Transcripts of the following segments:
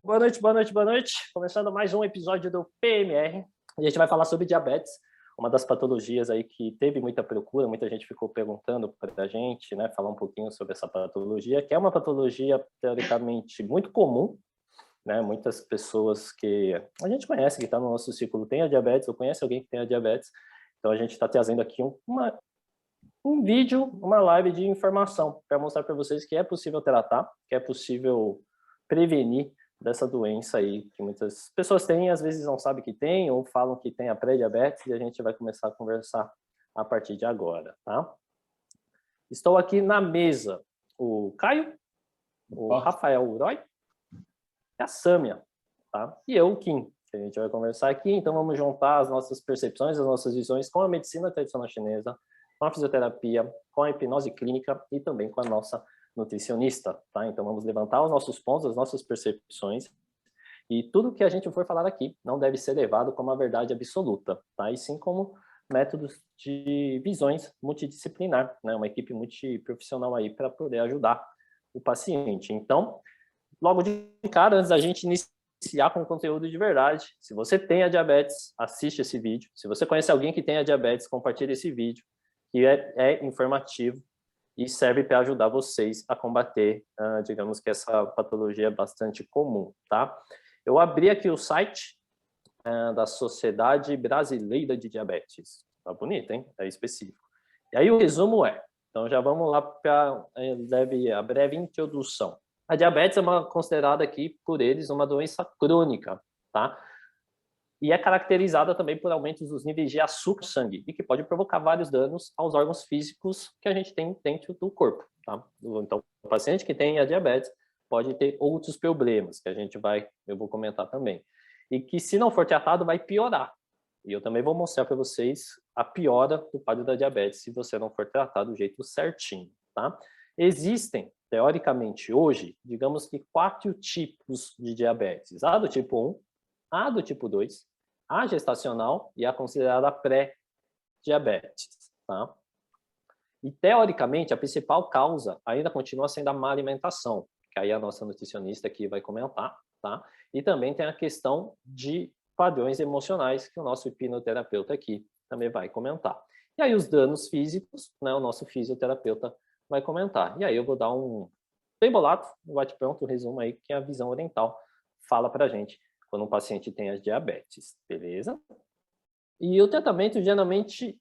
Boa noite, boa noite, boa noite. Começando mais um episódio do PMR. A gente vai falar sobre diabetes, uma das patologias aí que teve muita procura, muita gente ficou perguntando para a gente, né, falar um pouquinho sobre essa patologia, que é uma patologia teoricamente muito comum, né, muitas pessoas que a gente conhece, que está no nosso círculo, tem a diabetes, ou conhece alguém que tem a diabetes, então a gente está trazendo aqui um vídeo, uma live de informação para mostrar para vocês que é possível tratar, que é possível prevenir dessa doença aí que muitas pessoas têm, às vezes não sabem que tem, ou falam que tem a pré-diabetes, e a gente vai começar a conversar a partir de agora, tá? Estou aqui na mesa o Caio, o Rafael Uroy e a Sâmia, tá? E eu, o Kim, que a gente vai conversar aqui, então vamos juntar as nossas percepções, as nossas visões com a medicina tradicional chinesa, com a fisioterapia, com a hipnose clínica e também com a nossa nutricionista, tá? Então vamos levantar os nossos pontos, as nossas percepções, e tudo que a gente for falar aqui não deve ser levado como a verdade absoluta, tá? E sim como métodos de visões multidisciplinar, né? Uma equipe multiprofissional aí para poder ajudar o paciente. Então, logo de cara, antes da gente iniciar com o conteúdo de verdade, se você tem a diabetes, assiste esse vídeo. Se você conhece alguém que tem a diabetes, compartilhe esse vídeo, que é informativo e serve para ajudar vocês a combater, digamos que essa patologia é bastante comum, tá? Eu abri aqui o site da Sociedade Brasileira de Diabetes. Tá bonito, hein? É específico. E aí o resumo então já vamos lá para a breve introdução. A diabetes é considerada aqui por eles uma doença crônica, tá? E é caracterizada também por aumentos dos níveis de açúcar no sangue e que pode provocar vários danos aos órgãos físicos que a gente tem dentro do corpo, tá? Então, o paciente que tem a diabetes pode ter outros problemas que eu vou comentar também. E que se não for tratado vai piorar. E eu também vou mostrar para vocês a piora do quadro da diabetes se você não for tratado do jeito certinho, tá? Existem, teoricamente, hoje, digamos que 4 tipos de diabetes. A do tipo 1, a do tipo 2, a gestacional e a considerada pré-diabetes, tá? E, teoricamente, a principal causa ainda continua sendo a má alimentação, que aí a nossa nutricionista aqui vai comentar, tá? E também tem a questão de padrões emocionais, que o nosso hipnoterapeuta aqui também vai comentar. E aí os danos físicos, né, o nosso fisioterapeuta vai comentar. E aí eu vou dar bem bolado, um bate-pronto, um resumo aí, que a visão oriental fala pra gente quando um paciente tem a diabetes, beleza? E o tratamento geralmente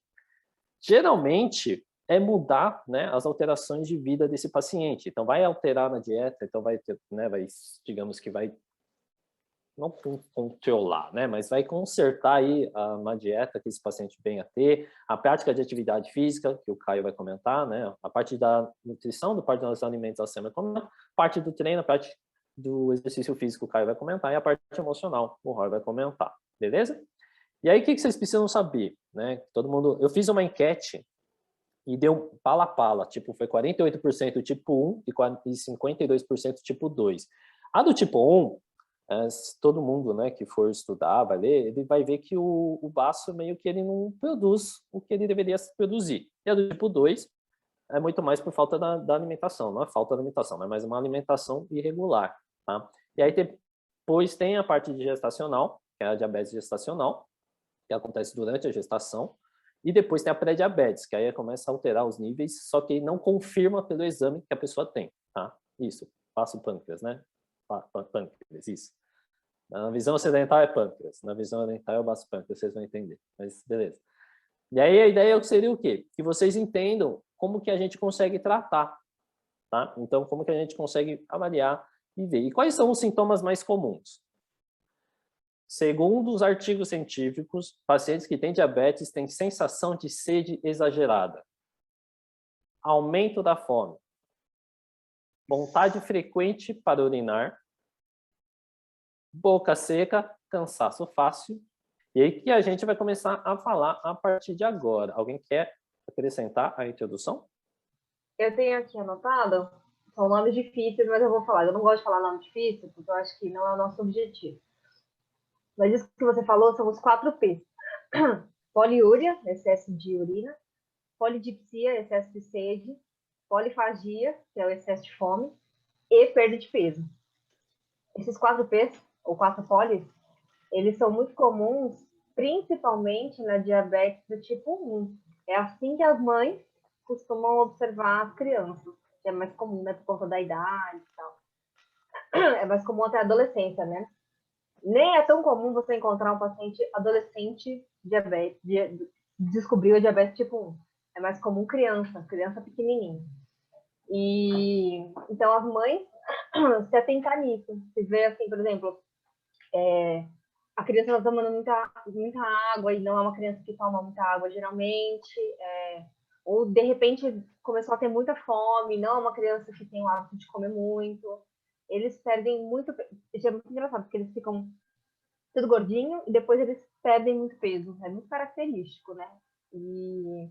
é mudar, né, as alterações de vida desse paciente. Então vai alterar na dieta, então vai ter, né, digamos que vai não controlar, né, mas vai consertar aí uma dieta que esse paciente venha a ter, a prática de atividade física, que o Caio vai comentar, né, a parte da nutrição, do parte dos alimentos, a Sam vai comentar, parte do treino, a parte do exercício físico, o Caio vai comentar, e a parte emocional, o Roy vai comentar, beleza? E aí, o que vocês precisam saber, né? Eu fiz uma enquete e deu pala a pala, tipo, foi 48% tipo 1 e 52% tipo 2. A do tipo 1, todo mundo, né, que for estudar, vai ler, ele vai ver que o baço meio que ele não produz o que ele deveria produzir. E a do tipo 2 é muito mais por falta da alimentação, não é falta da alimentação, é mais uma alimentação irregular, tá? E aí depois tem a parte de gestacional, que é a diabetes gestacional, que acontece durante a gestação, e depois tem a pré-diabetes, que aí começa a alterar os níveis, só que não confirma pelo exame que a pessoa tem, tá? Isso, passa o pâncreas, né? Pâncreas, isso. Na visão ocidental é pâncreas, na visão oriental é o baço pâncreas, vocês vão entender, mas beleza. E aí a ideia seria o quê? Que vocês entendam como que a gente consegue tratar, tá? Então, como que a gente consegue avaliar e ver. E quais são os sintomas mais comuns? Segundo os artigos científicos, pacientes que têm diabetes têm sensação de sede exagerada, aumento da fome, vontade frequente para urinar, boca seca, cansaço fácil. E aí que a gente vai começar a falar a partir de agora. Alguém quer acrescentar a introdução? Eu tenho aqui anotado, são nomes difíceis, mas eu vou falar. Eu não gosto de falar nome difícil, porque eu acho que não é o nosso objetivo. Mas isso que você falou são os 4 P's. Poliúria, excesso de urina. Polidipsia, excesso de sede. polifagia, que é o excesso de fome, e perda de peso. Esses 4 P's, ou 4 polis, eles são muito comuns, principalmente na diabetes do tipo 1. É assim que as mães costumam observar as crianças, que é mais comum, né, por conta da idade e tal. É mais comum até a adolescência, né? Nem é tão comum você encontrar um paciente adolescente diabetes, descobriu a diabetes tipo 1. É mais comum criança pequenininha. E então as mães se atentar nisso. Se vê assim, por exemplo, a criança está tomando muita água e não é uma criança que toma muita água geralmente, ou de repente começou a ter muita fome, não é uma criança que tem o hábito de comer muito, eles perdem muito, isso é muito engraçado, porque eles ficam tudo gordinho e depois eles perdem muito peso, é muito característico, né? E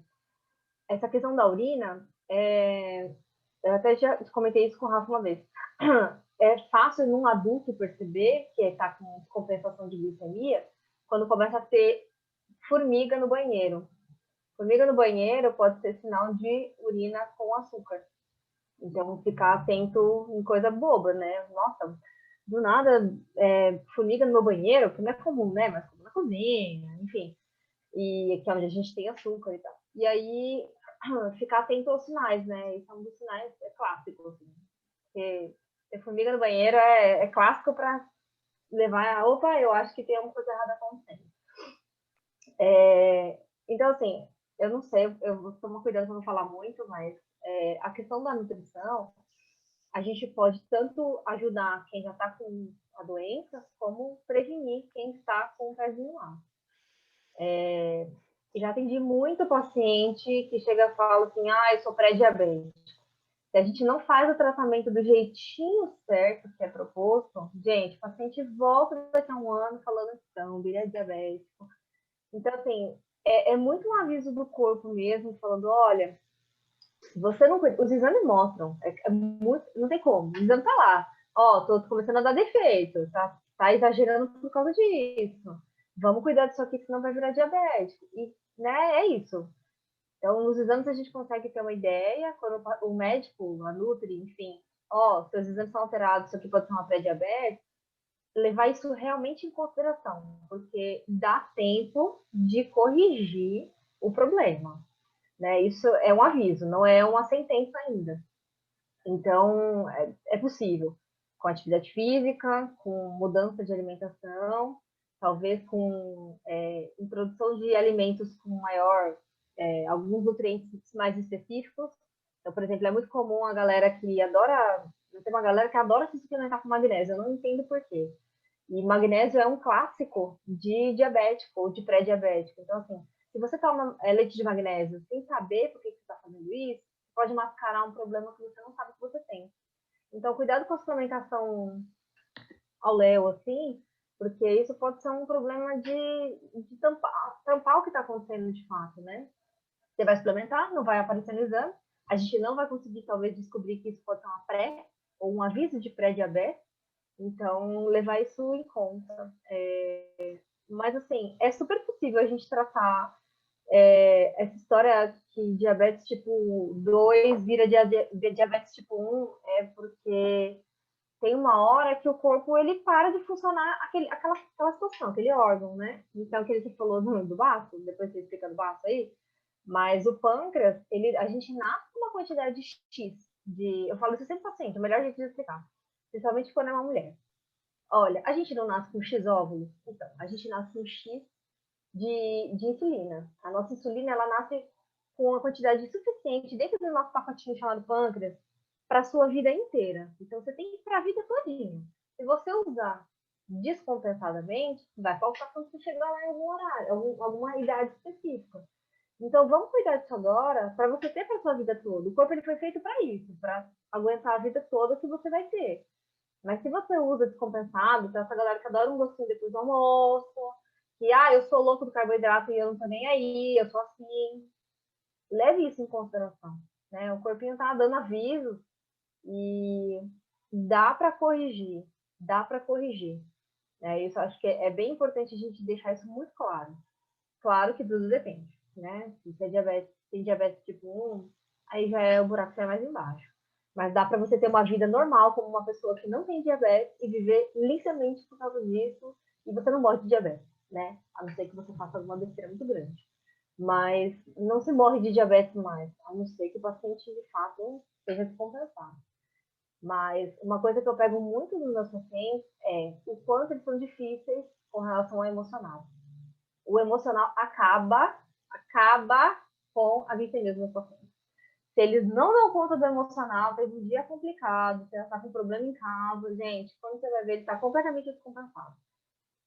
essa questão da urina, eu até já comentei isso com o Rafa uma vez, é fácil num adulto perceber que está com descompensação de glicemia quando começa a ter formiga no banheiro. Formiga no banheiro pode ser sinal de urina com açúcar. Então, ficar atento em coisa boba, né? Nossa, do nada, formiga no meu banheiro, que não é comum, né? Mas comum na cozinha, enfim. E que é onde a gente tem açúcar e tal. E aí, ficar atento aos sinais, né? Isso é um dos sinais clássicos, assim. Porque ter formiga no banheiro é clássico para levar a, opa, eu acho que tem alguma coisa errada acontecendo. Então, assim, eu não sei, eu vou tomar cuidado para não falar muito, mas a questão da nutrição, a gente pode tanto ajudar quem já está com a doença, como prevenir quem está com o pezinho lá. Já atendi muito paciente que chega e fala assim, eu sou pré-diabético. Se a gente não faz o tratamento do jeitinho certo que é proposto, gente, o paciente volta daqui a um ano falando então, ele é diabético. Então, assim, é muito um aviso do corpo mesmo, falando, olha, você não cuida. Os exames mostram, muito, não tem como, o exame tá lá. Tô começando a dar defeito, tá exagerando por causa disso. Vamos cuidar disso aqui, senão vai virar diabético. E, né, é isso. Então, nos exames a gente consegue ter uma ideia, quando o médico, a Nutri, enfim, seus exames são alterados, isso aqui pode ser uma pré-diabetes, levar isso realmente em consideração, porque dá tempo de corrigir o problema, né? Isso é um aviso, não é uma sentença ainda. Então, é possível, com atividade física, com mudança de alimentação, talvez com introdução de alimentos com maior alguns nutrientes mais específicos. Então, por exemplo, é muito comum a galera que adora, tem uma galera que adora se suplementar com magnésio, eu não entendo por quê. E magnésio é um clássico de diabético ou de pré-diabético. Então, assim, se você toma leite de magnésio sem saber por que você está fazendo isso, pode mascarar um problema que você não sabe que você tem. Então, cuidado com a suplementação ao léu, assim, porque isso pode ser um problema de tampar o que está acontecendo de fato, né? Você vai suplementar, não vai aparecer no exame, a gente não vai conseguir, talvez, descobrir que isso pode ser uma pré ou um aviso de pré-diabetes, então levar isso em conta. Mas, assim, é super possível a gente tratar essa história que diabetes tipo 2 vira diabetes tipo 1, porque tem uma hora que o corpo ele para de funcionar aquela situação, aquele órgão, né? Então, aquele que falou do baço, depois você explica do baço aí, mas o pâncreas, a gente nasce com uma quantidade de X, eu falo isso sempre paciente, é o melhor jeito de explicar, principalmente quando é uma mulher. Olha, a gente não nasce com X óvulos, então, a gente nasce com X de insulina. A nossa insulina, ela nasce com uma quantidade suficiente dentro do nosso pacotinho chamado pâncreas para a sua vida inteira. Então, você tem que ir para a vida todinha. Se você usar descompensadamente, vai faltar quando você chegar lá em algum horário, alguma idade específica. Então, vamos cuidar disso agora para você ter para sua vida toda. O corpo ele foi feito para isso, para aguentar a vida toda que você vai ter. Mas se você usa descompensado, tem essa galera que adora um gostinho depois do almoço, que, eu sou louco do carboidrato e eu não tô nem aí, eu sou assim. Leve isso em consideração, né? O corpinho tá dando aviso e dá para corrigir, dá para corrigir. Isso acho que é bem importante a gente deixar isso muito claro. Claro que tudo depende, né? Se você tem diabetes tipo 1, aí já é o buraco que é mais embaixo. Mas dá para você ter uma vida normal como uma pessoa que não tem diabetes e viver lindamente por causa disso e você não morre de diabetes, né? A não ser que você faça alguma besteira muito grande. Mas não se morre de diabetes mais, a não ser que o paciente, de fato, seja descompensado. Mas uma coisa que eu pego muito dos meus pacientes é o quanto eles são difíceis com relação ao emocional. O emocional acaba com a glicemia dos meus pacientes. Se eles não dão conta do emocional, teve um dia complicado, você já está com problema em casa, gente, quando você vai ver, ele está completamente descompensado.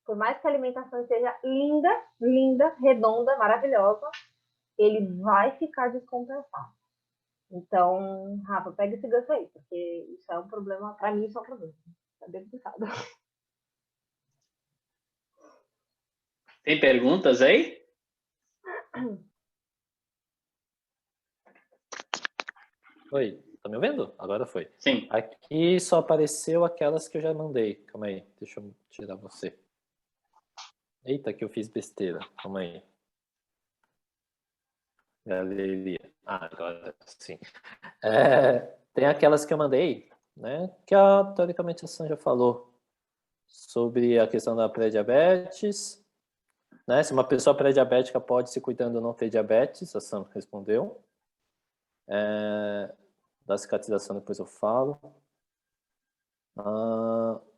Por mais que a alimentação seja linda, redonda, maravilhosa, ele vai ficar descompensado. Então, Rafa, pega esse gancho aí, porque isso é um problema, para mim isso é um problema. É bem complicado. Tem perguntas aí? Oi, tá me ouvindo? Agora foi. Sim. Aqui só apareceu aquelas que eu já mandei. Calma aí, deixa eu tirar você. Eita, que eu fiz besteira. Calma aí. Galeria. Ah, agora sim. Tem aquelas que eu mandei, né? Que teoricamente a Sandra falou sobre a questão da pré-diabetes, né? Se uma pessoa pré-diabética pode se cuidando não ter diabetes, a Sandra respondeu. Da cicatrização depois eu falo.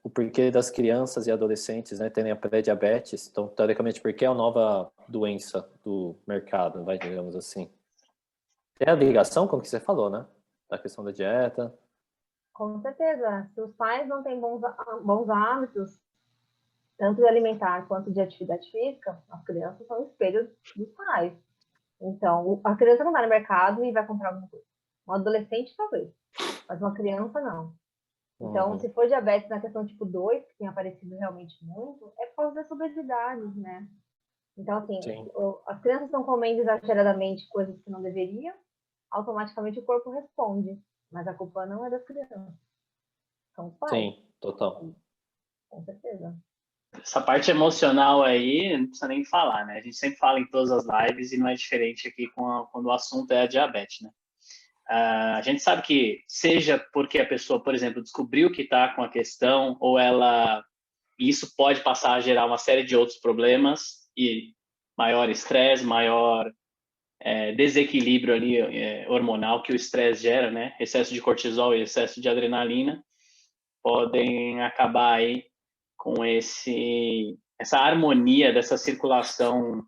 O porquê das crianças e adolescentes, né, terem a pré-diabetes. Então, teoricamente, porque é a nova doença do mercado, vai, digamos assim. Tem a ligação com o que você falou, né? Da questão da dieta. Com certeza. Se os pais não têm bons hábitos, tanto de alimentar quanto de atividade física, as crianças são espelhos dos pais. Então, a criança não vai no mercado e vai comprar alguma coisa. Um adolescente, talvez. Mas uma criança, não. Então, se for diabetes na questão tipo 2, que tem aparecido realmente muito, é por causa das obesidades, né? Então, assim, as crianças estão comendo exageradamente coisas que não deveriam, automaticamente o corpo responde. Mas a culpa não é das crianças. São os pais. Sim, total. Com certeza. Essa parte emocional aí, não precisa nem falar, né? A gente sempre fala em todas as lives e não é diferente aqui quando o assunto é a diabetes, né? A gente sabe que, seja porque a pessoa, por exemplo, descobriu que está com a questão, ou isso pode passar a gerar uma série de outros problemas, e maior estresse, maior desequilíbrio ali hormonal que o estresse gera, né? Excesso de cortisol e excesso de adrenalina podem acabar aí com essa harmonia dessa circulação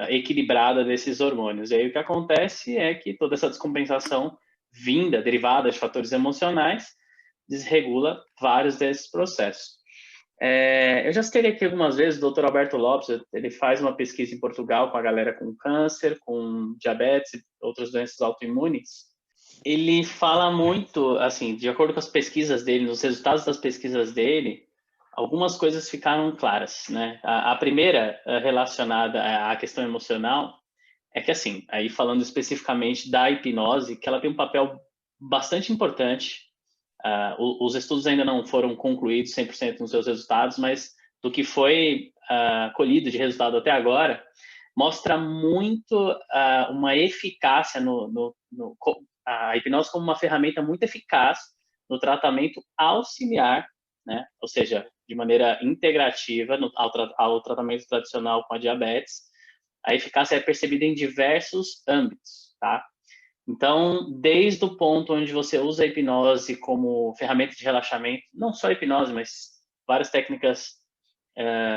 equilibrada desses hormônios. E aí o que acontece é que toda essa descompensação derivada de fatores emocionais, desregula vários desses processos. Eu já citei aqui algumas vezes o Dr. Alberto Lopes, ele faz uma pesquisa em Portugal com a galera com câncer, com diabetes e outras doenças autoimunes. Ele fala muito, assim, de acordo com as pesquisas dele, nos resultados das pesquisas dele, algumas coisas ficaram claras, né? A primeira, relacionada à questão emocional, é que, assim, aí falando especificamente da hipnose, que ela tem um papel bastante importante. Os estudos ainda não foram concluídos 100% nos seus resultados, mas do que foi colhido de resultado até agora, mostra muito uma eficácia a hipnose como uma ferramenta muito eficaz no tratamento auxiliar, né? Ou seja, de maneira integrativa ao tratamento tradicional com a diabetes. A eficácia é percebida em diversos âmbitos, tá? Então, desde o ponto onde você usa a hipnose como ferramenta de relaxamento, não só a hipnose, mas várias técnicas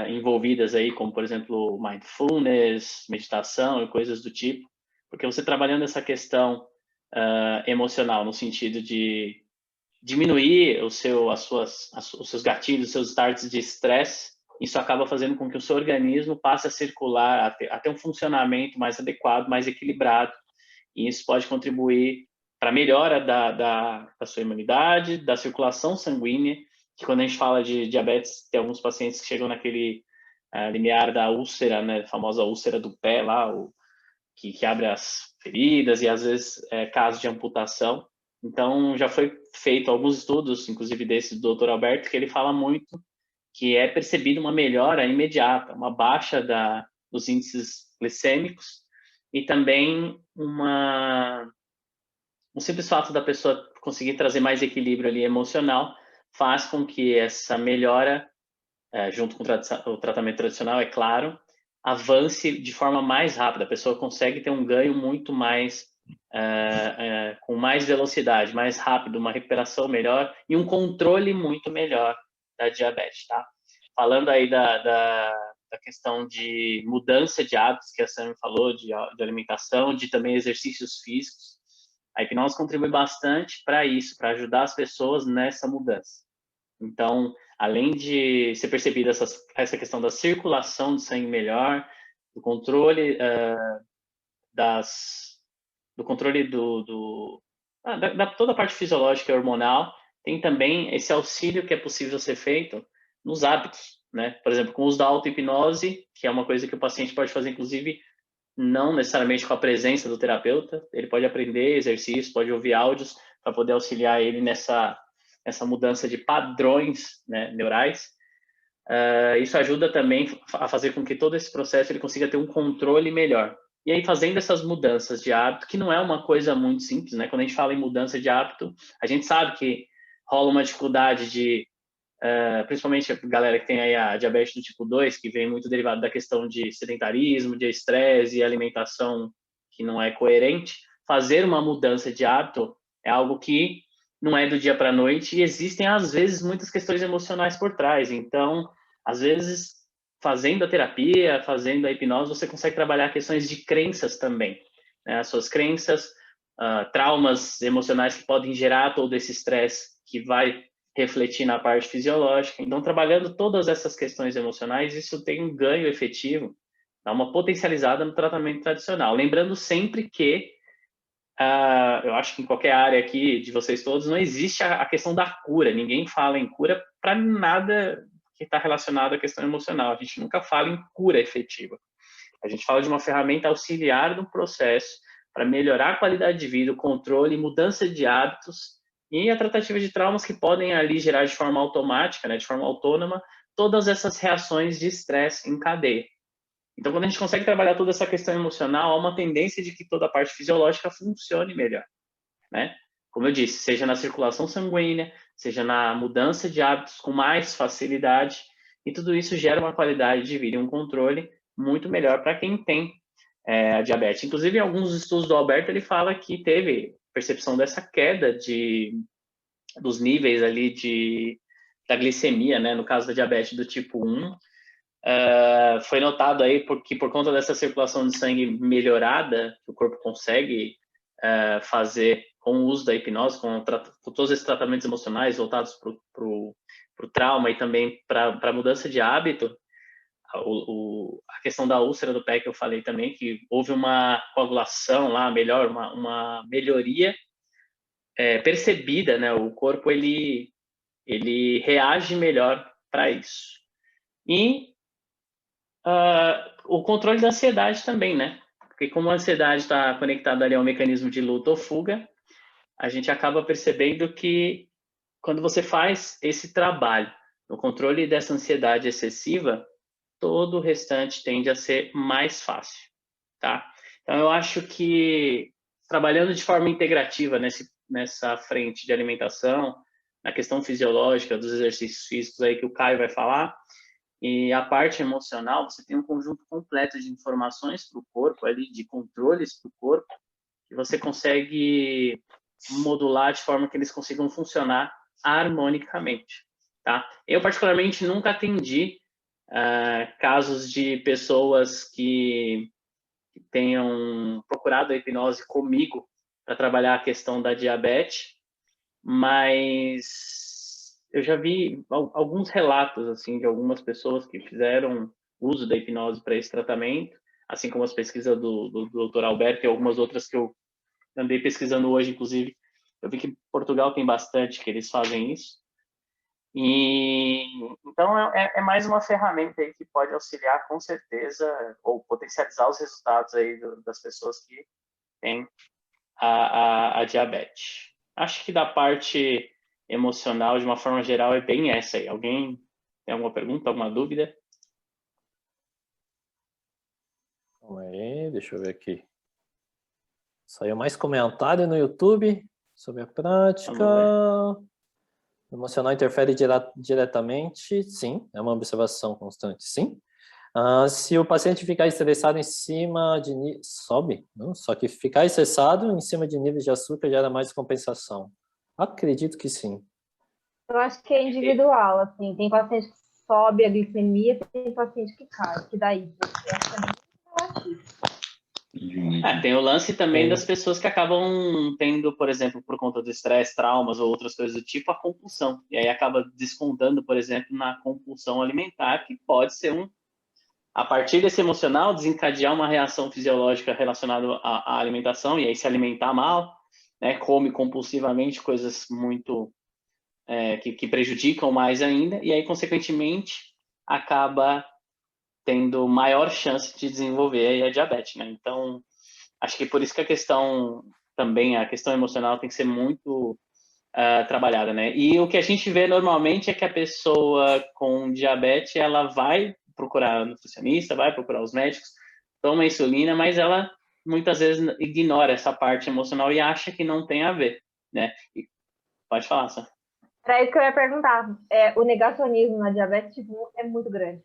envolvidas aí, como, por exemplo, mindfulness, meditação e coisas do tipo, porque você trabalhando essa questão emocional, no sentido de diminuir os seus gatilhos, os seus starts de estresse, isso acaba fazendo com que o seu organismo passe a circular, a ter um funcionamento mais adequado, mais equilibrado, e isso pode contribuir para a melhora da sua imunidade, da circulação sanguínea, que quando a gente fala de diabetes, tem alguns pacientes que chegam naquele limiar da úlcera, né, a famosa úlcera do pé lá, que abre as feridas e às vezes casos de amputação. Então, já foi feito alguns estudos, inclusive desse do Dr. Alberto, que ele fala muito que é percebida uma melhora imediata, uma baixa dos índices glicêmicos e também o simples fato da pessoa conseguir trazer mais equilíbrio ali emocional faz com que essa melhora, junto com o tratamento tradicional, é claro, avance de forma mais rápida. A pessoa consegue ter um ganho muito mais, com mais velocidade, mais rápido, uma recuperação melhor e um controle muito melhor da diabetes, tá? Falando aí da questão de mudança de hábitos, que a Sam falou, de alimentação, de também exercícios físicos, a hipnose contribui bastante para isso, para ajudar as pessoas nessa mudança. Então, além de ser percebida essa questão da circulação de sangue melhor, do controle do controle da toda a parte fisiológica e hormonal, tem também esse auxílio que é possível ser feito nos hábitos, né? Por exemplo, com o uso da auto-hipnose, que é uma coisa que o paciente pode fazer, inclusive, não necessariamente com a presença do terapeuta, ele pode aprender exercícios, pode ouvir áudios para poder auxiliar ele nessa mudança de padrões, né, neurais. Isso ajuda também a fazer com que todo esse processo ele consiga ter um controle melhor. E aí, fazendo essas mudanças de hábito, que não é uma coisa muito simples, né? Quando a gente fala em mudança de hábito, a gente sabe que rola uma dificuldade de, principalmente a galera que tem aí a diabetes do tipo 2, que vem muito derivado da questão de sedentarismo, de estresse e alimentação que não é coerente. Fazer uma mudança de hábito é algo que não é do dia para a noite e existem, às vezes, muitas questões emocionais por trás. Então, às vezes, fazendo a terapia, fazendo a hipnose, você consegue trabalhar questões de crenças também, né? As suas crenças, traumas emocionais que podem gerar todo esse estresse que vai refletir na parte fisiológica. Então, trabalhando todas essas questões emocionais, isso tem um ganho efetivo, dá uma potencializada no tratamento tradicional. Lembrando sempre que, eu acho que em qualquer área aqui de vocês todos, não existe a questão da cura. Ninguém fala em cura para nada que está relacionado à questão emocional. A gente nunca fala em cura efetiva. A gente fala de uma ferramenta auxiliar no processo para melhorar a qualidade de vida, o controle, mudança de hábitos e a tratativa de traumas que podem ali gerar de forma automática, né, de forma autônoma, todas essas reações de estresse em cadeia. Então, quando a gente consegue trabalhar toda essa questão emocional, há uma tendência de que toda a parte fisiológica funcione melhor, né? Como eu disse, seja na circulação sanguínea, seja na mudança de hábitos com mais facilidade, e tudo isso gera uma qualidade de vida e um controle muito melhor para quem tem a diabetes. Inclusive, em alguns estudos do Alberto, ele fala que teve percepção dessa queda dos níveis ali da glicemia, né? No caso da diabetes do tipo 1, foi notado aí porque por conta dessa circulação de sangue melhorada, que o corpo consegue fazer com o uso da hipnose, com todos esses tratamentos emocionais voltados para o trauma e também para a mudança de hábito, a questão da úlcera do pé que eu falei também, que houve uma coagulação lá, uma melhoria percebida, né? O corpo ele reage melhor para isso. E o controle da ansiedade também, né? Porque como a ansiedade está conectada ali ao mecanismo de luta ou fuga, a gente acaba percebendo que quando você faz esse trabalho no controle dessa ansiedade excessiva, todo o restante tende a ser mais fácil, tá? Então, eu acho que trabalhando de forma integrativa nessa frente de alimentação, na questão fisiológica dos exercícios físicos aí que o Caio vai falar, e a parte emocional, você tem um conjunto completo de informações para o corpo, ali, de controles para o corpo, que você consegue modular de forma que eles consigam funcionar harmonicamente, tá? Eu, particularmente, nunca atendi casos de pessoas que tenham procurado a hipnose comigo para trabalhar a questão da diabetes, mas eu já vi alguns relatos assim de algumas pessoas que fizeram uso da hipnose para esse tratamento, assim como as pesquisas do Dr. Alberto e algumas outras que eu andei pesquisando hoje, inclusive. Eu vi que Portugal tem bastante que eles fazem isso. E então é mais uma ferramenta aí que pode auxiliar com certeza ou potencializar os resultados aí das pessoas que têm a diabetes. Acho que da parte emocional, de uma forma geral, é bem essa aí. Alguém tem alguma pergunta, alguma dúvida? Calma aí, deixa eu ver aqui. Saiu mais comentário no YouTube sobre a prática. Emocional interfere diretamente? Sim, é uma observação constante, sim. Se o paciente ficar estressado em cima de... Sobe? Não, só que ficar estressado em cima de níveis de açúcar gera mais compensação. Acredito que sim. Eu acho que é individual, assim. Tem paciente que sobe a glicemia, tem paciente que cai, que dá isso. Eu acho que é bem relativo. Tem o lance também das pessoas que acabam tendo, por exemplo, por conta do estresse, traumas ou outras coisas do tipo, a compulsão. E aí acaba descontando, por exemplo, na compulsão alimentar, que pode ser a partir desse emocional, desencadear uma reação fisiológica relacionada à alimentação, e aí se alimentar mal, né, come compulsivamente coisas muito que prejudicam mais ainda, e aí, consequentemente, acaba tendo maior chance de desenvolver aí a diabetes, né? Então, acho que por isso que a questão emocional tem que ser muito trabalhada, né? E o que a gente vê normalmente é que a pessoa com diabetes, ela vai procurar nutricionista, vai procurar os médicos, toma insulina, mas ela muitas vezes ignora essa parte emocional e acha que não tem a ver, né? Pode falar, só. Era isso que eu ia perguntar. O negacionismo na diabetes tipo 1 é muito grande.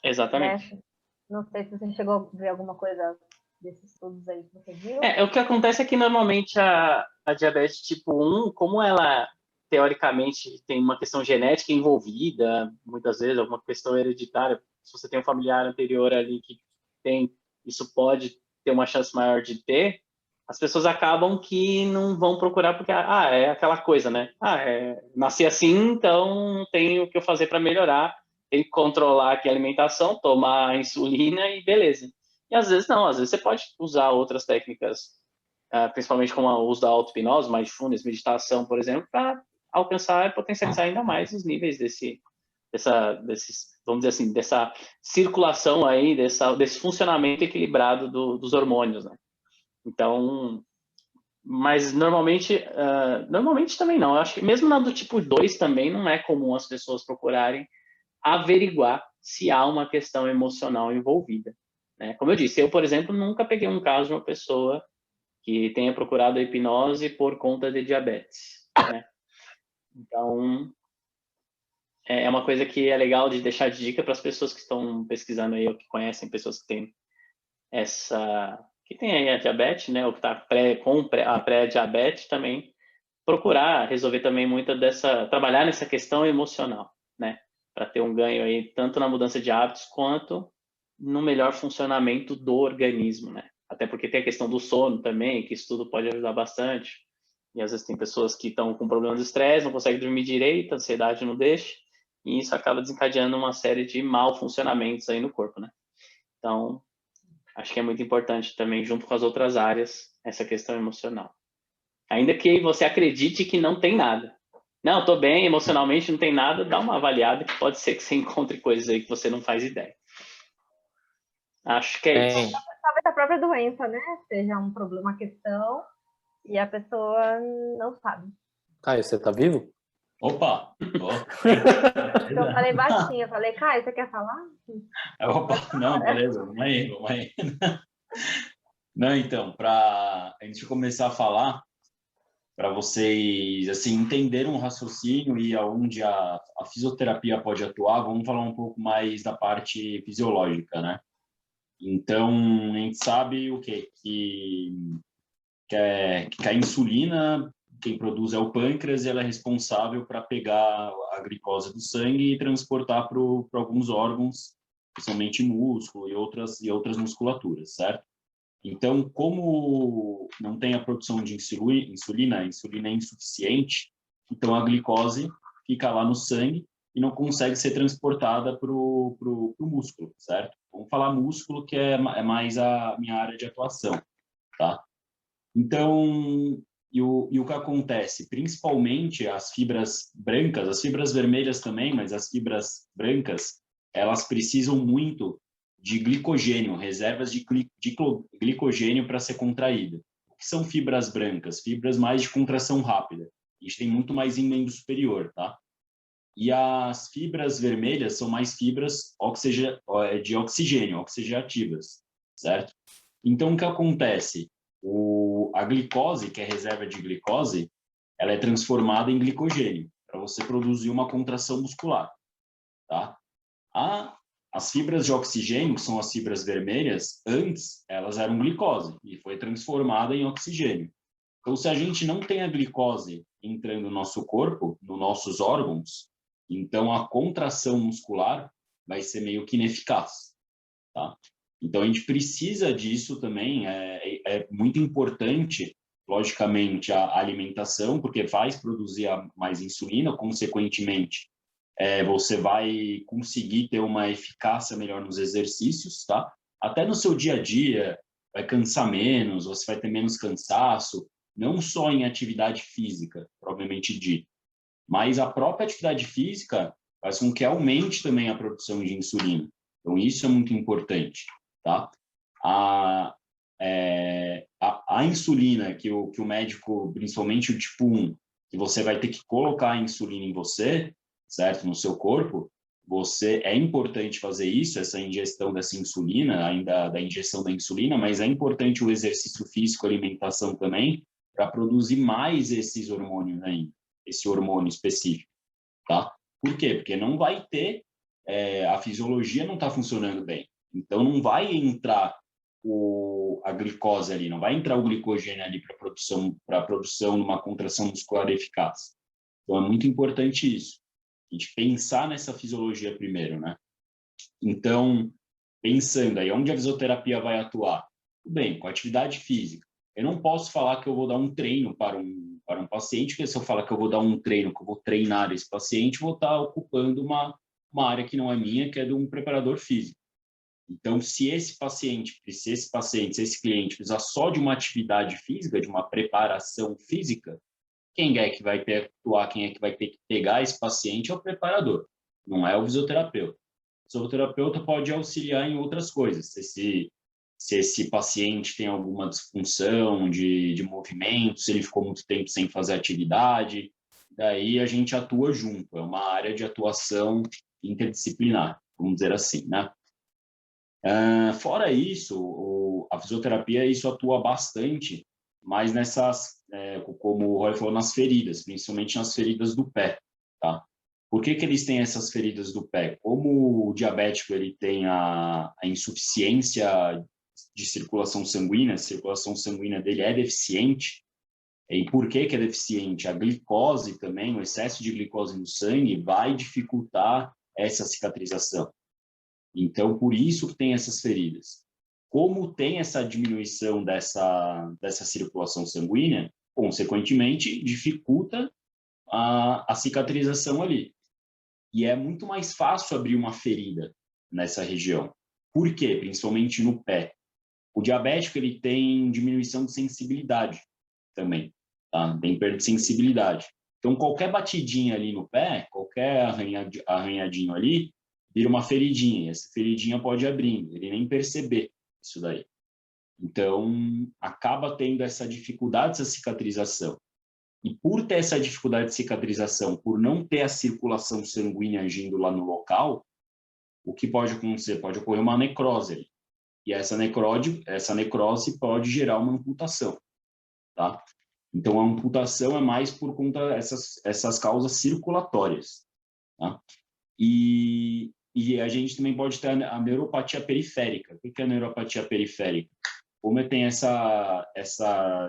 Exatamente. Né? Não sei se você chegou a ver alguma coisa desses estudos aí que você viu. O que acontece é que normalmente a diabetes tipo 1, como ela teoricamente tem uma questão genética envolvida, muitas vezes alguma questão hereditária, se você tem um familiar anterior ali que tem, isso pode ter uma chance maior de ter, as pessoas acabam que não vão procurar porque, é aquela coisa, né? Nasci assim, então tenho o que eu fazer para melhorar, tem que controlar aqui a alimentação, tomar insulina e beleza. E às vezes não, às vezes você pode usar outras técnicas, principalmente como o uso da auto-hipnose, mindfulness, meditação, por exemplo, para alcançar e potencializar ainda mais os níveis vamos dizer assim, dessa circulação aí, desse funcionamento equilibrado dos hormônios, né? Então, mas normalmente também não. Eu acho que mesmo na do tipo 2 também não é comum as pessoas procurarem averiguar se há uma questão emocional envolvida, né? Como eu disse, eu, por exemplo, nunca peguei um caso de uma pessoa que tenha procurado a hipnose por conta de diabetes, né? Então, é uma coisa que é legal de deixar de dica para as pessoas que estão pesquisando aí, ou que conhecem pessoas que têm que tem aí a diabetes, né, ou que está com a pré-diabetes também, procurar resolver também trabalhar nessa questão emocional, né, para ter um ganho aí tanto na mudança de hábitos quanto no melhor funcionamento do organismo, né, até porque tem a questão do sono também, que isso tudo pode ajudar bastante, e às vezes tem pessoas que estão com problemas de estresse, não conseguem dormir direito, a ansiedade não deixa, e isso acaba desencadeando uma série de mal funcionamentos aí no corpo, né. Então, acho que é muito importante também, junto com as outras áreas, essa questão emocional. Ainda que você acredite que não tem nada. Não, estou bem, emocionalmente não tem nada, dá uma avaliada que pode ser que você encontre coisas aí que você não faz ideia. Acho que é isso. Talvez a própria doença, né? Seja um problema, uma questão, e a pessoa não sabe. Caio, você tá vivo? Opa! Eu falei baixinho, eu falei, Caio, você quer falar? Opa, não, beleza, vamos aí. Não, então, para a gente começar a falar, para vocês assim entenderem um raciocínio e aonde a fisioterapia pode atuar, vamos falar um pouco mais da parte fisiológica, né? Então, a gente sabe o quê? Que a insulina, quem produz é o pâncreas, e ela é responsável para pegar a glicose do sangue e transportar para alguns órgãos, principalmente músculo e outras musculaturas, certo? Então, como não tem a produção de insulina, a insulina é insuficiente, então a glicose fica lá no sangue e não consegue ser transportada para o músculo, certo? Vamos falar músculo, que é mais a minha área de atuação, tá? Então, e o que acontece? Principalmente as fibras brancas, as fibras vermelhas também, mas as fibras brancas, elas precisam muito de glicogênio, reservas de glicogênio para ser contraída. O que são fibras brancas? Fibras mais de contração rápida. A gente tem muito mais em membro superior, tá? E as fibras vermelhas são mais fibras de oxigênio, oxigenativas, certo? Então, o que acontece? A glicose, que é reserva de glicose, ela é transformada em glicogênio para você produzir uma contração muscular, tá? As fibras de oxigênio, que são as fibras vermelhas, antes elas eram glicose e foi transformada em oxigênio. Então, se a gente não tem a glicose entrando no nosso corpo, nos nossos órgãos, então a contração muscular vai ser meio que ineficaz, tá? Então, a gente precisa disso também, é muito importante, logicamente, a alimentação, porque faz produzir mais insulina, consequentemente, você vai conseguir ter uma eficácia melhor nos exercícios, tá? Até no seu dia a dia, vai cansar menos, você vai ter menos cansaço, não só em atividade física, propriamente dito, mas a própria atividade física faz com que aumente também a produção de insulina. Então, isso é muito importante, tá? A insulina que o médico, principalmente o tipo 1, que você vai ter que colocar a insulina em você, certo? No seu corpo, é importante fazer isso, essa ingestão dessa insulina, ainda da injeção da insulina, mas é importante o exercício físico, alimentação também, para produzir mais esses hormônios ainda, esse hormônio específico, tá? Por quê? Porque não vai ter, a fisiologia não está funcionando bem, então não vai entrar a glicose ali, não vai entrar o glicogênio ali para a produção de uma contração muscular eficaz. Então é muito importante isso, a gente pensar nessa fisiologia primeiro, né? Então, pensando aí, onde a fisioterapia vai atuar? Tudo bem, com atividade física. Eu não posso falar que eu vou dar um treino para um paciente, porque se eu falar que eu vou dar um treino, que eu vou treinar esse paciente, eu vou estar ocupando uma área que não é minha, que é de um preparador físico. Então, se esse cliente precisar só de uma atividade física, de uma preparação física, quem é que vai ter que atuar, quem é que vai ter que pegar esse paciente é o preparador, não é o fisioterapeuta. O fisioterapeuta pode auxiliar em outras coisas, se esse paciente tem alguma disfunção de movimento, se ele ficou muito tempo sem fazer atividade, daí a gente atua junto, é uma área de atuação interdisciplinar, vamos dizer assim, né? Fora isso, a fisioterapia isso atua bastante, mas como o Roy falou, nas feridas, principalmente nas feridas do pé, tá? Por que eles têm essas feridas do pé? Como o diabético ele tem a insuficiência de circulação sanguínea, a circulação sanguínea dele é deficiente. E por que é deficiente? A glicose também, o excesso de glicose no sangue vai dificultar essa cicatrização. Então, por isso que tem essas feridas. Como tem essa diminuição dessa circulação sanguínea, consequentemente, dificulta a cicatrização ali. E é muito mais fácil abrir uma ferida nessa região. Por quê? Principalmente no pé. O diabético ele tem diminuição de sensibilidade também, tá? Tem perda de sensibilidade. Então, qualquer batidinha ali no pé, qualquer arranhadinho ali, vira uma feridinha. Essa feridinha pode abrir, ele nem perceber isso daí. Então, acaba tendo essa dificuldade, essa cicatrização. E por ter essa dificuldade de cicatrização, por não ter a circulação sanguínea agindo lá no local, o que pode acontecer? Pode ocorrer uma necrose ali. E essa necrose pode gerar uma amputação, tá? Então, a amputação é mais por conta dessas causas circulatórias, tá? E a gente também pode ter a neuropatia periférica. O que é a neuropatia periférica? Como tem essa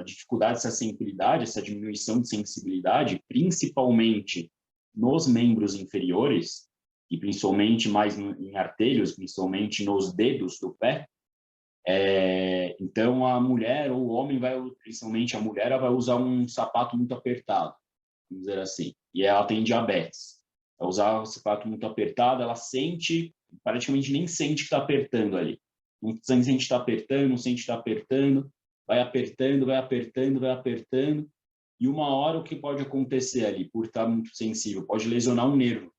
dificuldade, essa sensibilidade, essa diminuição de sensibilidade, principalmente nos membros inferiores, e principalmente mais em artelhos, principalmente nos dedos do pé, então a mulher ou o homem principalmente a mulher, ela vai usar um sapato muito apertado, vamos dizer assim, e ela tem diabetes. Ela usar o sapato muito apertado, ela praticamente nem sente que está apertando ali. Não sente que está apertando, não sente que está apertando, vai apertando, vai apertando, vai apertando, e uma hora o que pode acontecer ali, por estar muito sensível, pode lesionar um nervo.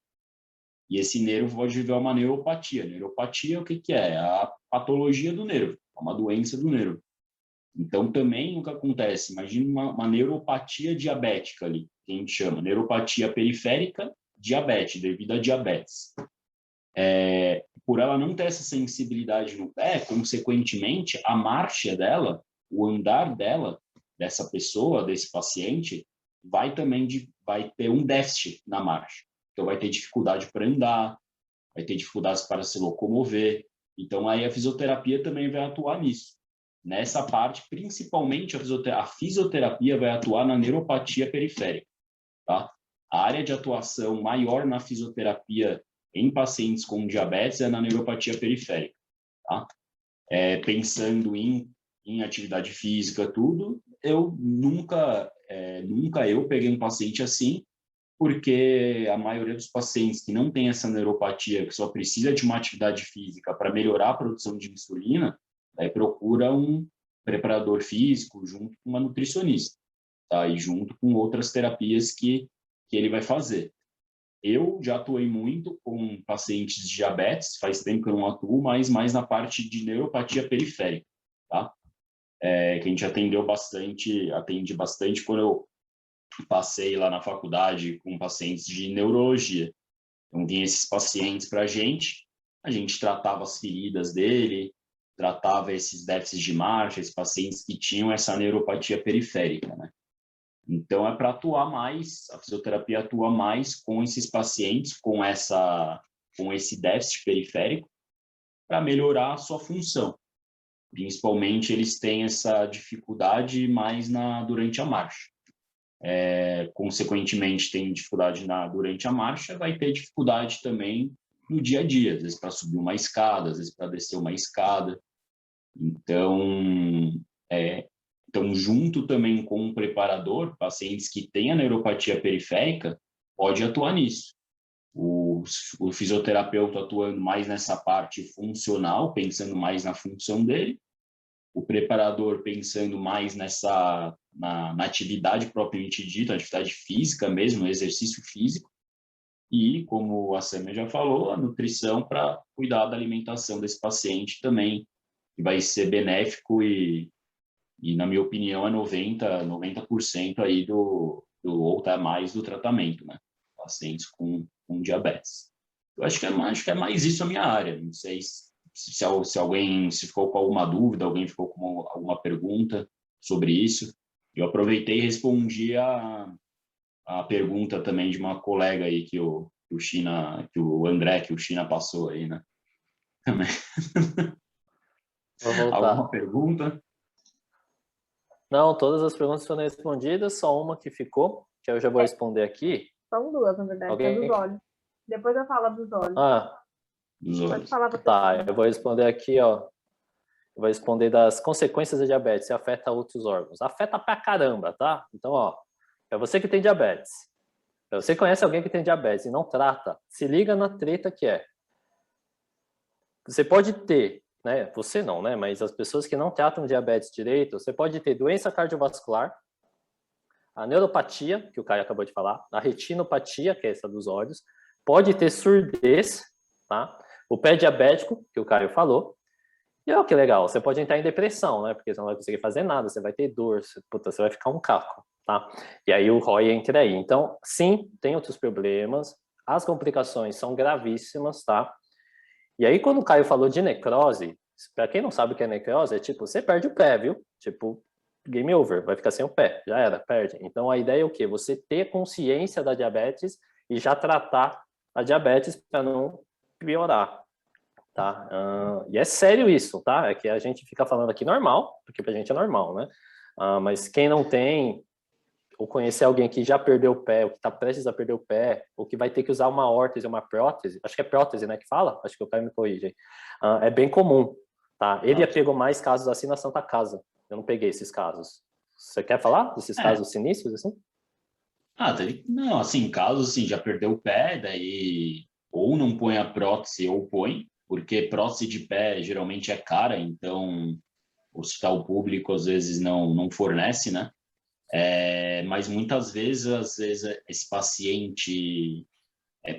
E esse nervo pode virar uma neuropatia. Neuropatia, o que é? A patologia do nervo, é uma doença do nervo. Então, também o que acontece? Imagina uma neuropatia diabética ali, que a gente chama neuropatia periférica, diabetes, devido a diabetes. por ela não ter essa sensibilidade no pé, consequentemente, a marcha dela, o andar dela, dessa pessoa, desse paciente, vai ter um déficit na marcha. Então, vai ter dificuldade para andar, vai ter dificuldades para se locomover. Então, aí a fisioterapia também vai atuar nisso. Nessa parte, principalmente, a fisioterapia vai atuar na neuropatia periférica, tá? A área de atuação maior na fisioterapia em pacientes com diabetes é na neuropatia periférica, tá? Pensando em atividade física, tudo, eu nunca eu peguei um paciente assim, porque a maioria dos pacientes que não tem essa neuropatia, que só precisa de uma atividade física para melhorar a produção de insulina, aí procura um preparador físico junto com uma nutricionista, tá? E junto com outras terapias que ele vai fazer. Eu já atuei muito com pacientes de diabetes, faz tempo que eu não atuo, mas mais na parte de neuropatia periférica, tá? Que a gente atendi bastante quando eu passei lá na faculdade com pacientes de neurologia. Então, vinham esses pacientes para a gente tratava as feridas dele, tratava esses déficits de marcha, esses pacientes que tinham essa neuropatia periférica, né? Então, é para atuar mais, a fisioterapia atua mais com esses pacientes, com esse déficit periférico, para melhorar a sua função. Principalmente, eles têm essa dificuldade mais durante a marcha. Consequentemente, tem dificuldade durante a marcha, vai ter dificuldade também no dia a dia, às vezes para subir uma escada, às vezes para descer uma escada. Então, junto também com um preparador, pacientes que têm a neuropatia periférica, pode atuar nisso. O fisioterapeuta atuando mais nessa parte funcional, pensando mais na função dele, o preparador pensando mais na atividade propriamente dita, atividade física mesmo, exercício físico, e, como a Samia já falou, a nutrição para cuidar da alimentação desse paciente também, que vai ser benéfico e na minha opinião, é 90% aí ou até mais do tratamento, né? Pacientes com diabetes. Eu acho que é mais isso a minha área. Não sei se alguém ficou com alguma dúvida, alguém ficou com alguma pergunta sobre isso. Eu aproveitei e respondi a pergunta também de uma colega aí que o André, que o China passou aí, né? Também. Vou voltar. Alguma pergunta? Não, todas as perguntas foram respondidas, só uma que ficou, que eu já vou responder aqui. São duas, na verdade, que é dos olhos. Depois eu falo dos olhos. Dos olhos. Pode falar Tá, eu vou responder aqui, ó. Eu vou responder das consequências da diabetes, se afeta outros órgãos. Afeta pra caramba, tá? Então, ó, é você que tem diabetes. Se você conhece alguém que tem diabetes e não trata, se liga na treta que é. Você pode ter, né? Você não, né? Mas as pessoas que não tratam diabetes direito, você pode ter doença cardiovascular, a neuropatia, que o Caio acabou de falar, a retinopatia, que é essa dos olhos, pode ter surdez, tá? O pé diabético, que o Caio falou. E olha que legal, você pode entrar em depressão, né? Porque você não vai conseguir fazer nada, você vai ter dor, você vai ficar um caco, tá? E aí o ROI entra aí. Então, sim, tem outros problemas, as complicações são gravíssimas, tá? E aí, quando o Caio falou de necrose, para quem não sabe o que é necrose, é tipo, você perde o pé, viu? Tipo, game over, vai ficar sem o pé, já era, perde. Então, a ideia é o quê? Você ter consciência da diabetes e já tratar a diabetes para não piorar, tá? E é sério isso, tá? É que a gente fica falando aqui normal, porque pra gente é normal, né? Mas quem não tem, ou conhecer alguém que já perdeu o pé, ou que está prestes a perder o pé, ou que vai ter que usar uma órtese, uma prótese, acho que é prótese, né, que fala? Acho que o Caio me corrige. É bem comum, tá? Ele pegou mais casos assim na Santa Casa. Eu não peguei esses casos. Você quer falar desses casos sinistros, assim? Não, assim, casos assim, já perdeu o pé, daí ou não põe a prótese ou põe, porque prótese de pé geralmente é cara, então o hospital público às vezes não fornece, né? Mas muitas vezes, esse paciente,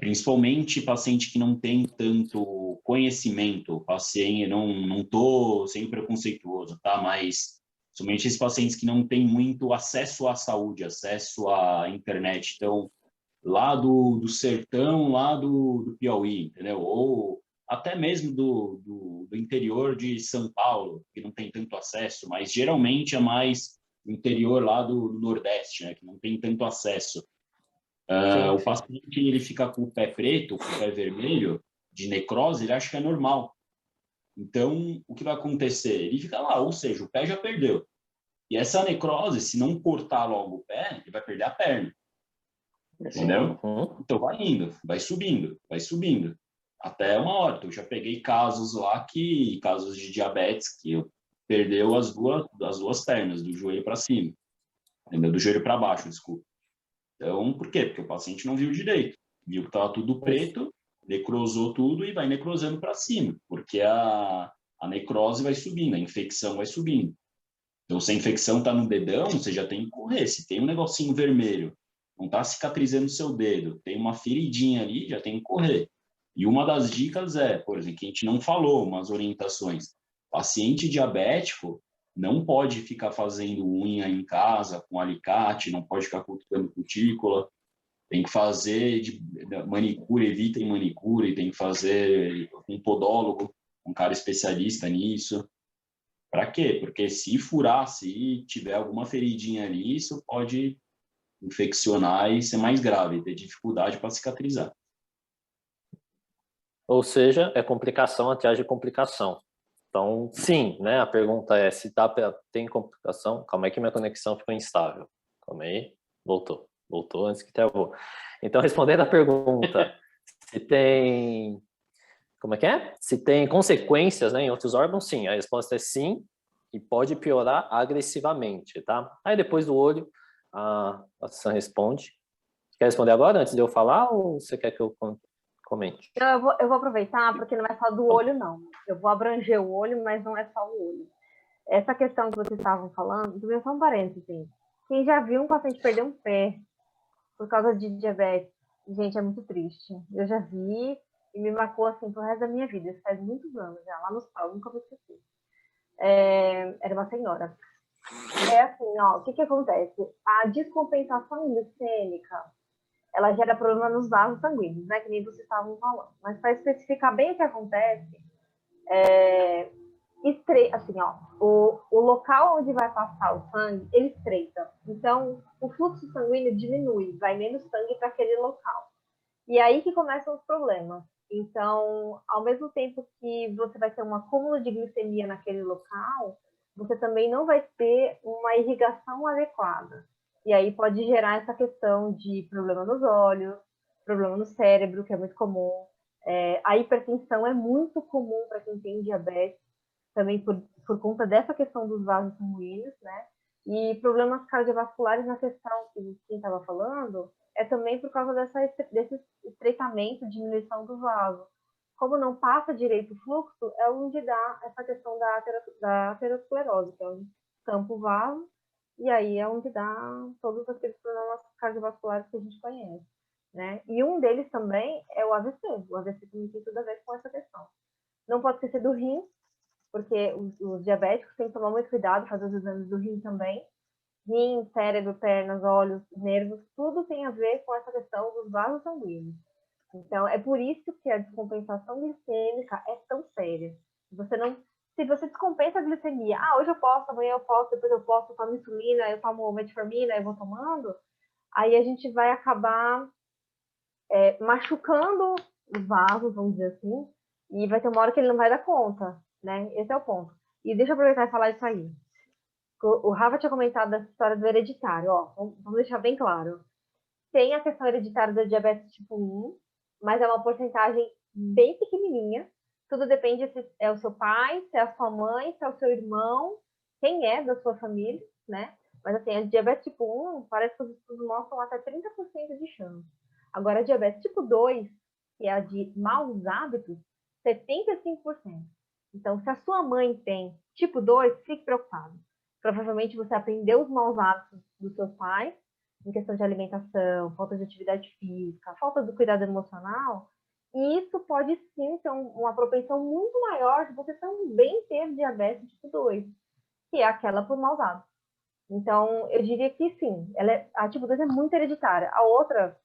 principalmente paciente que não tem tanto conhecimento, paciente, não estou sendo preconceituoso, tá? Mas somente esses pacientes que não têm muito acesso à saúde, acesso à internet, então lá do sertão, lá do Piauí, entendeu? Ou até mesmo do interior de São Paulo, que não tem tanto acesso, mas geralmente é mais o interior lá do Nordeste, né, que não tem tanto acesso. O paciente, ele fica com o pé preto, com o pé vermelho, de necrose, ele acha que é normal. Então, o que vai acontecer? Ele fica lá, ou seja, o pé já perdeu. E essa necrose, se não cortar logo o pé, ele vai perder a perna. Entendeu? Então, vai indo, vai subindo. Até uma hora. Eu já peguei casos lá casos de diabetes, que perdeu as duas pernas, do joelho para cima. Entendeu? Do joelho para baixo, desculpa. Então, por quê? Porque o paciente não viu direito. Viu que estava tudo preto, necrosou tudo e vai necrosando para cima, porque a necrose vai subindo, a infecção vai subindo. Então, se a infecção está no dedão, você já tem que correr. Se tem um negocinho vermelho, não está cicatrizando o seu dedo, tem uma feridinha ali, já tem que correr. E uma das dicas é, por exemplo, que a gente não falou, umas orientações. Paciente diabético não pode ficar fazendo unha em casa com alicate, não pode ficar cortando cutícula, tem que fazer de manicure, evitem manicure, tem que fazer com um podólogo, um cara especialista nisso. Para quê? Porque se furar, se tiver alguma feridinha ali, isso pode infeccionar e ser mais grave, ter dificuldade para cicatrizar. Ou seja, é complicação atrás de complicação. Então, sim, né? A pergunta é se tem complicação. Calma aí que minha conexão ficou instável. Calma aí. Voltou antes que travou. Então, respondendo a pergunta, se tem... Como é que é? Se tem consequências, né, em outros órgãos, sim. A resposta é sim, e pode piorar agressivamente, tá? Aí depois do olho, a Sam responde. Quer responder agora, antes de eu falar, ou você quer que eu comente? Eu vou aproveitar, porque não é só do olho, não. Eu vou abranger o olho, mas não é só o olho. Essa questão que vocês estavam falando, também só um parênteses, assim. Quem já viu um paciente perder um pé por causa de diabetes, gente, é muito triste. Eu já vi e me marcou, assim, pro resto da minha vida. Isso faz muitos anos já, lá no hospital, nunca vou esquecer. Era uma senhora. É assim, ó, o que acontece? A descompensação glicêmica, ela gera problema nos vasos sanguíneos, né? Que nem vocês estavam falando. Mas para especificar bem o que acontece, assim, ó, o local onde vai passar o sangue, ele estreita. Então, o fluxo sanguíneo diminui, vai menos sangue para aquele local. E aí que começam os problemas. Então, ao mesmo tempo que você vai ter um acúmulo de glicemia naquele local, você também não vai ter uma irrigação adequada. E aí pode gerar essa questão de problema nos olhos, problema no cérebro, que é muito comum. A hipertensão é muito comum para quem tem diabetes, também por conta dessa questão dos vasos sanguíneos, né? E problemas cardiovasculares na questão que quem estava falando é também por causa desse estreitamento, diminuição do vaso. Como não passa direito o fluxo, é onde dá essa questão da aterosclerose, que é onde tampa o vaso, e aí é onde dá todos aqueles problemas cardiovasculares que a gente conhece, né? E um deles também é o AVC. O AVC também tem tudo a ver com essa questão. Não pode esquecer do rim, porque os diabéticos têm que tomar muito cuidado, fazer os exames do rim também. Rim, cérebro, pernas, olhos, nervos, tudo tem a ver com essa questão dos vasos sanguíneos. Então, é por isso que a descompensação glicêmica é tão séria. Se você descompensa a glicemia, hoje eu posso, amanhã eu posso, depois eu posso, eu tomo insulina, eu tomo metformina, eu vou tomando, aí a gente vai acabar machucando os vasos, vamos dizer assim, e vai ter uma hora que ele não vai dar conta, né? Esse é o ponto. E deixa eu aproveitar e falar isso aí. O Rafa tinha comentado dessa história do hereditário, ó, vamos deixar bem claro. Tem a questão hereditária da diabetes tipo 1, mas é uma porcentagem bem pequenininha. Tudo depende se é o seu pai, se é a sua mãe, se é o seu irmão, quem é da sua família, né? Mas assim, a diabetes tipo 1, parece que os estudos mostram até 30% de chance. Agora, a diabetes tipo 2, que é a de maus hábitos, 75%. Então, se a sua mãe tem tipo 2, fique preocupado. Provavelmente você aprendeu os maus hábitos dos seus pais, em questão de alimentação, falta de atividade física, falta do cuidado emocional, e isso pode sim ter uma propensão muito maior de você também ter diabetes tipo 2, que é aquela por maus hábitos. Então, eu diria que sim, a tipo 2 é muito hereditária. A outra,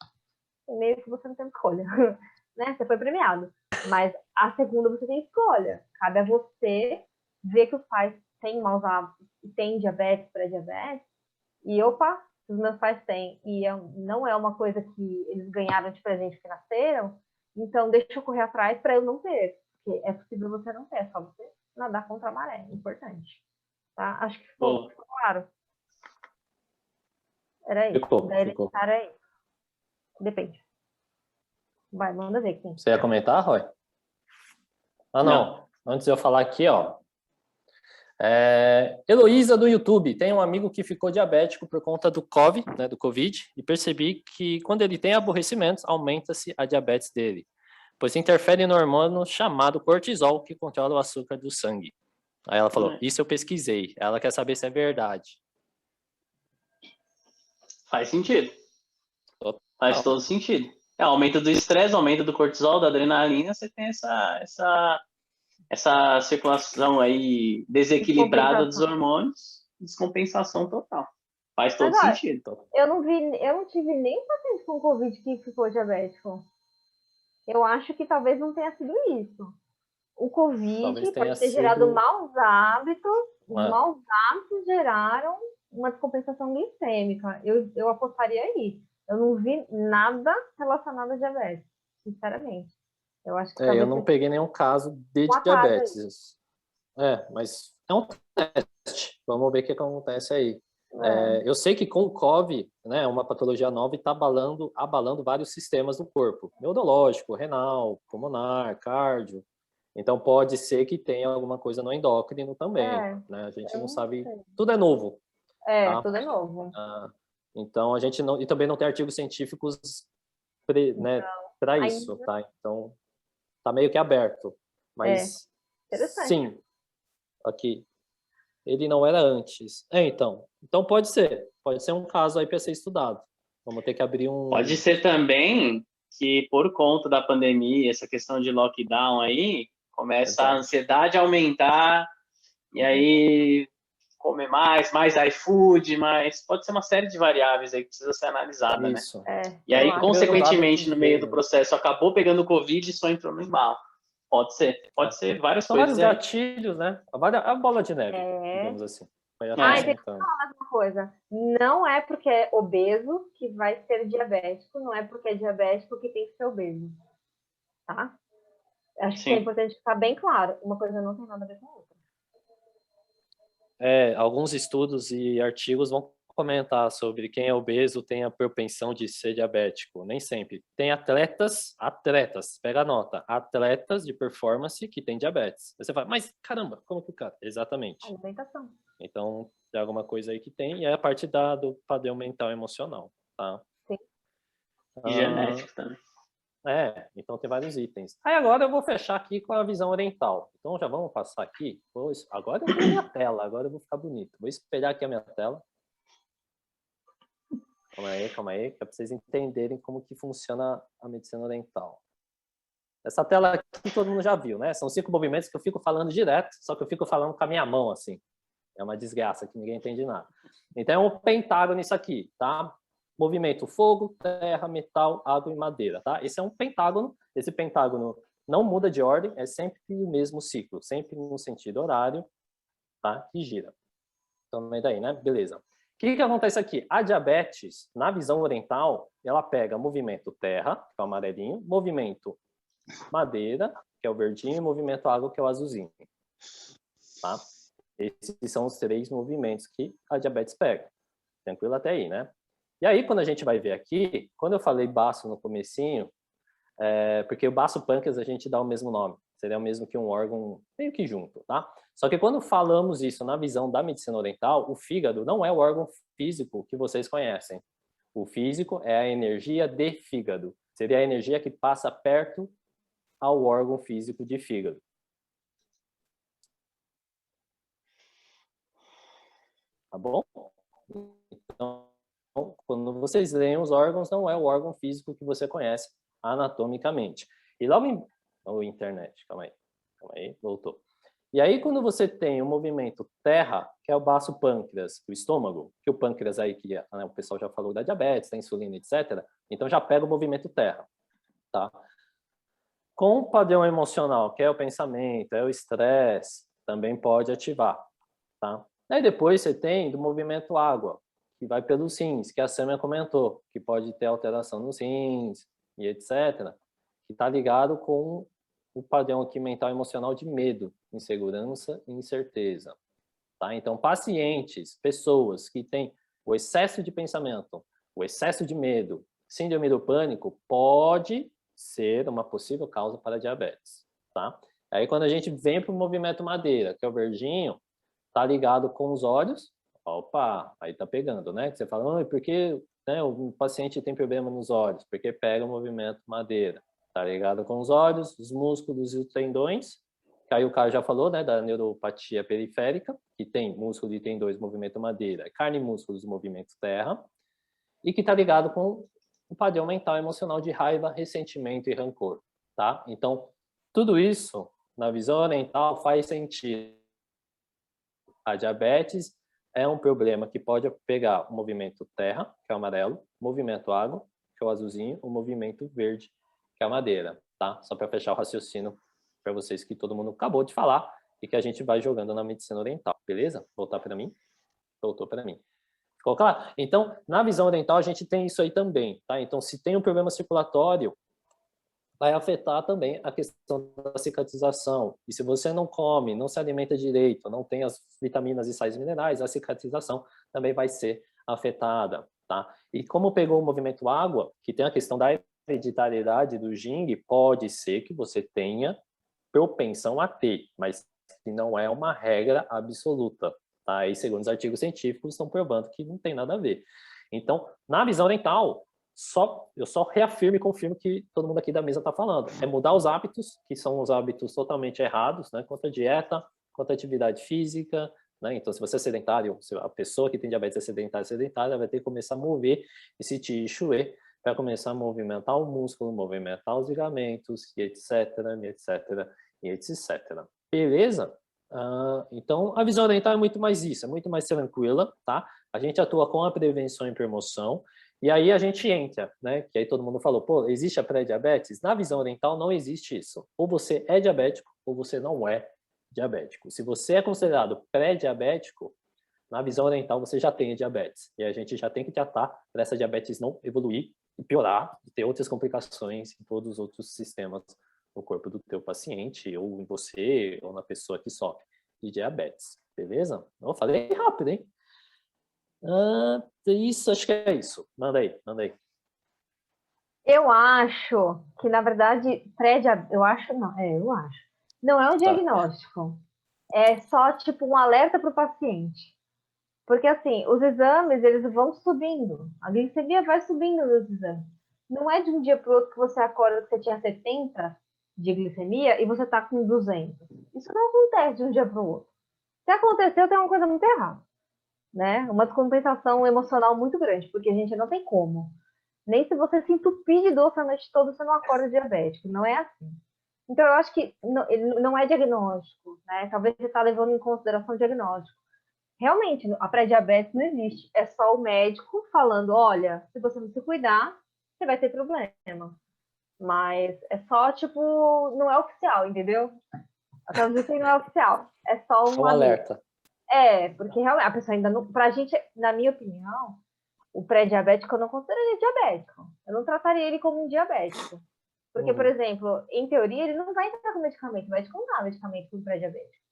meio que você não tem escolha. né? Você foi premiado. Mas a segunda você tem escolha. Cabe a você ver que os pais têm maus hábitos e têm diabetes, pré-diabetes. E, opa, os meus pais têm. E não é uma coisa que eles ganharam de presente financeiro, então deixa eu correr atrás para eu não ter. Porque é possível você não ter, é só você nadar contra a maré. É importante. Tá? Acho que ficou claro. Era isso. Ficou. É isso. Depende. Vai, manda ver, Kim. Você ia comentar, Roy? Não. Antes de eu falar aqui, ó. Heloísa do YouTube. Tem um amigo que ficou diabético por conta do COVID, né, do Covid, e percebi que quando ele tem aborrecimentos, aumenta-se a diabetes dele, pois interfere no hormônio chamado cortisol, que controla o açúcar do sangue. Aí ela falou, isso eu pesquisei. Ela quer saber se é verdade. Faz sentido. Faz todo sentido. Aumento do estresse, aumento do cortisol, da adrenalina, você tem essa circulação aí desequilibrada dos hormônios, descompensação total. Faz todo sentido. Eu não tive nem paciente com Covid que ficou diabético. Eu acho que talvez não tenha sido isso. O Covid pode ter gerado maus hábitos. Os maus hábitos geraram uma descompensação glicêmica. Eu apostaria aí. Eu não vi nada relacionado a diabetes, sinceramente. Eu acho que eu não peguei nenhum caso de diabetes. Mas é um teste. Vamos ver o que acontece aí. Eu sei que com o COVID, né, uma patologia nova, está abalando vários sistemas do corpo. Neurológico, renal, pulmonar, cardio. Então, pode ser que tenha alguma coisa no endócrino também. Né? A gente não sabe. Tudo é novo. Tá? Tudo é novo. Então, a gente não... E também não tem artigos científicos né, para isso. Tá? Então, tá meio que aberto. Mas, sim. Aqui. Ele não era antes. Então pode ser. Pode ser um caso aí para ser estudado. Vamos ter que abrir um... Pode ser também que, por conta da pandemia, essa questão de lockdown aí, começa a ansiedade a aumentar, e aí comer mais iFood, mas pode ser uma série de variáveis aí que precisa ser analisada, né? E aí, consequentemente, no meio do processo, acabou pegando Covid e só entrou no embalo. Pode ser várias São coisas. Vários gatilhos, né? A bola de neve, digamos assim. Tem que falar mais uma coisa. Não é porque é obeso que vai ser diabético, não é porque é diabético que tem que ser obeso. Tá? Acho que é importante ficar bem claro. Uma coisa não tem nada a ver com a outra. Alguns estudos e artigos vão comentar sobre quem é obeso tem a propensão de ser diabético. Nem sempre. Tem atletas, pega a nota, atletas de performance que têm diabetes. Você fala, mas caramba, como que o cara? Exatamente. Alimentação. Então, tem alguma coisa aí que tem, e é a parte do padrão mental e emocional, tá? Sim. E genético também. Então tem vários itens. Aí agora eu vou fechar aqui com a visão oriental. Então já vamos passar aqui. Agora eu tenho a minha tela, agora eu vou ficar bonito. Vou espelhar aqui a minha tela. Calma aí, que é para vocês entenderem como que funciona a medicina oriental. Essa tela aqui todo mundo já viu, né? São 5 movimentos que eu fico falando direto, só que eu fico falando com a minha mão, assim. É uma desgraça que ninguém entende nada. Então é um pentágono isso aqui, tá? Movimento fogo, terra, metal, água e madeira, tá? Esse é um pentágono. Esse pentágono não muda de ordem, é sempre o mesmo ciclo, sempre no sentido horário, tá? Que gira. Então, daí, né? Beleza. O que acontece aqui? A diabetes, na visão oriental, ela pega movimento terra, que é o amarelinho, movimento madeira, que é o verdinho, e movimento água, que é o azulzinho. Tá? Esses são os 3 movimentos que a diabetes pega. Tranquilo até aí, né? E aí, quando a gente vai ver aqui, quando eu falei baço no comecinho, porque o baço pâncreas a gente dá o mesmo nome. Seria o mesmo que um órgão meio que junto, tá? Só que quando falamos isso na visão da medicina oriental, o fígado não é o órgão físico que vocês conhecem. O físico é a energia de fígado. Seria a energia que passa perto ao órgão físico de fígado. Tá bom? Então, quando vocês leem os órgãos, não é o órgão físico que você conhece anatomicamente. E logo em... internet, calma aí, voltou. E aí, quando você tem o movimento terra, que é o baço pâncreas, o estômago, que o pâncreas aí, que o pessoal já falou da diabetes, da insulina, etc. Então, já pega o movimento terra, tá? Com o padrão emocional, que é o pensamento, é o estresse, também pode ativar, tá? Aí depois você tem do movimento água, que vai pelos rins, que a Sâmia comentou, que pode ter alteração nos rins e etc., que está ligado com o padrão aqui mental e emocional de medo, insegurança e incerteza, tá? Então, pacientes, pessoas que têm o excesso de pensamento, o excesso de medo, síndrome do pânico, pode ser uma possível causa para diabetes, tá? Aí quando a gente vem para o movimento madeira, que é o verdinho, tá ligado com os olhos, opa, aí tá pegando, né? Você fala, por que, né, o paciente tem problema nos olhos? Porque pega o movimento madeira, tá ligado com os olhos, os músculos e os tendões, que aí o cara já falou, né, da neuropatia periférica, que tem músculo e tendões, movimento madeira, carne e músculos, movimento terra, e que tá ligado com o padrão mental e emocional de raiva, ressentimento e rancor, tá? Então, tudo isso, na visão oriental, faz sentido. A diabetes é um problema que pode pegar o movimento terra, que é o amarelo, o movimento água, que é o azulzinho, o movimento verde, que é a madeira, tá? Só para fechar o raciocínio para vocês que todo mundo acabou de falar e que a gente vai jogando na medicina oriental, beleza? Voltar para mim? Voltou para mim. Ficou claro? Então, na visão oriental, a gente tem isso aí também, tá? Então, se tem um problema circulatório, vai afetar também a questão da cicatrização. E se você não come, não se alimenta direito, não tem as vitaminas e sais minerais, a cicatrização também vai ser afetada, tá? E como pegou o movimento água, que tem a questão da hereditariedade do Jing, pode ser que você tenha propensão a ter, mas que não é uma regra absoluta, tá? E segundo os artigos científicos, estão provando que não tem nada a ver. Então, na visão oriental, eu só reafirmo e confirmo que todo mundo aqui da mesa está falando. É mudar os hábitos, que são os hábitos totalmente errados, né? Quanto à dieta, quanto à atividade física, né? Então, se você é sedentário, se a pessoa que tem diabetes é sedentária, vai ter que começar a mover esse Qi Shui para começar a movimentar o músculo, movimentar os ligamentos, e etc, e etc, e etc. Beleza? Então, a visão oriental é muito mais isso, é muito mais tranquila, tá? A gente atua com a prevenção e promoção, e aí a gente entra, né? Que aí todo mundo falou, pô, existe a pré-diabetes? Na visão oriental não existe isso. Ou você é diabético, ou você não é diabético. Se você é considerado pré-diabético, na visão oriental você já tem a diabetes. E a gente já tem que tratar para essa diabetes não evoluir e piorar e ter outras complicações em todos os outros sistemas no corpo do teu paciente, ou em você, ou na pessoa que sofre de diabetes. Beleza? Eu falei rápido, hein? Isso, acho que é isso. Manda aí, manda aí. Eu acho que, na verdade, pré-diabetes... Eu acho, não. Eu acho. Não é um diagnóstico. É só, tipo, um alerta para o paciente. Porque, assim, os exames, eles vão subindo. A glicemia vai subindo nos exames. Não é de um dia para o outro que você acorda que você tinha 70 de glicemia e você está com 200. Isso não acontece de um dia para o outro. Se aconteceu, tem uma coisa muito errada, né? Uma descompensação emocional muito grande, porque a gente não tem como. Nem se você se entupir de doce a noite toda, você não acorda diabético. Não é assim. Então, eu acho que não é diagnóstico, né? Talvez você está levando em consideração o diagnóstico. Realmente, a pré-diabetes não existe. É só o médico falando, olha, se você não se cuidar, você vai ter problema. Mas é só, tipo, não é oficial, entendeu? Até onde eu sei, não é oficial. É só um alerta. Porque realmente a pessoa ainda não... Pra gente, na minha opinião, o pré-diabético eu não consideraria diabético. Eu não trataria ele como um diabético. Porque, por exemplo, em teoria, ele não vai entrar com medicamento. O médico não dá medicamento para diabético.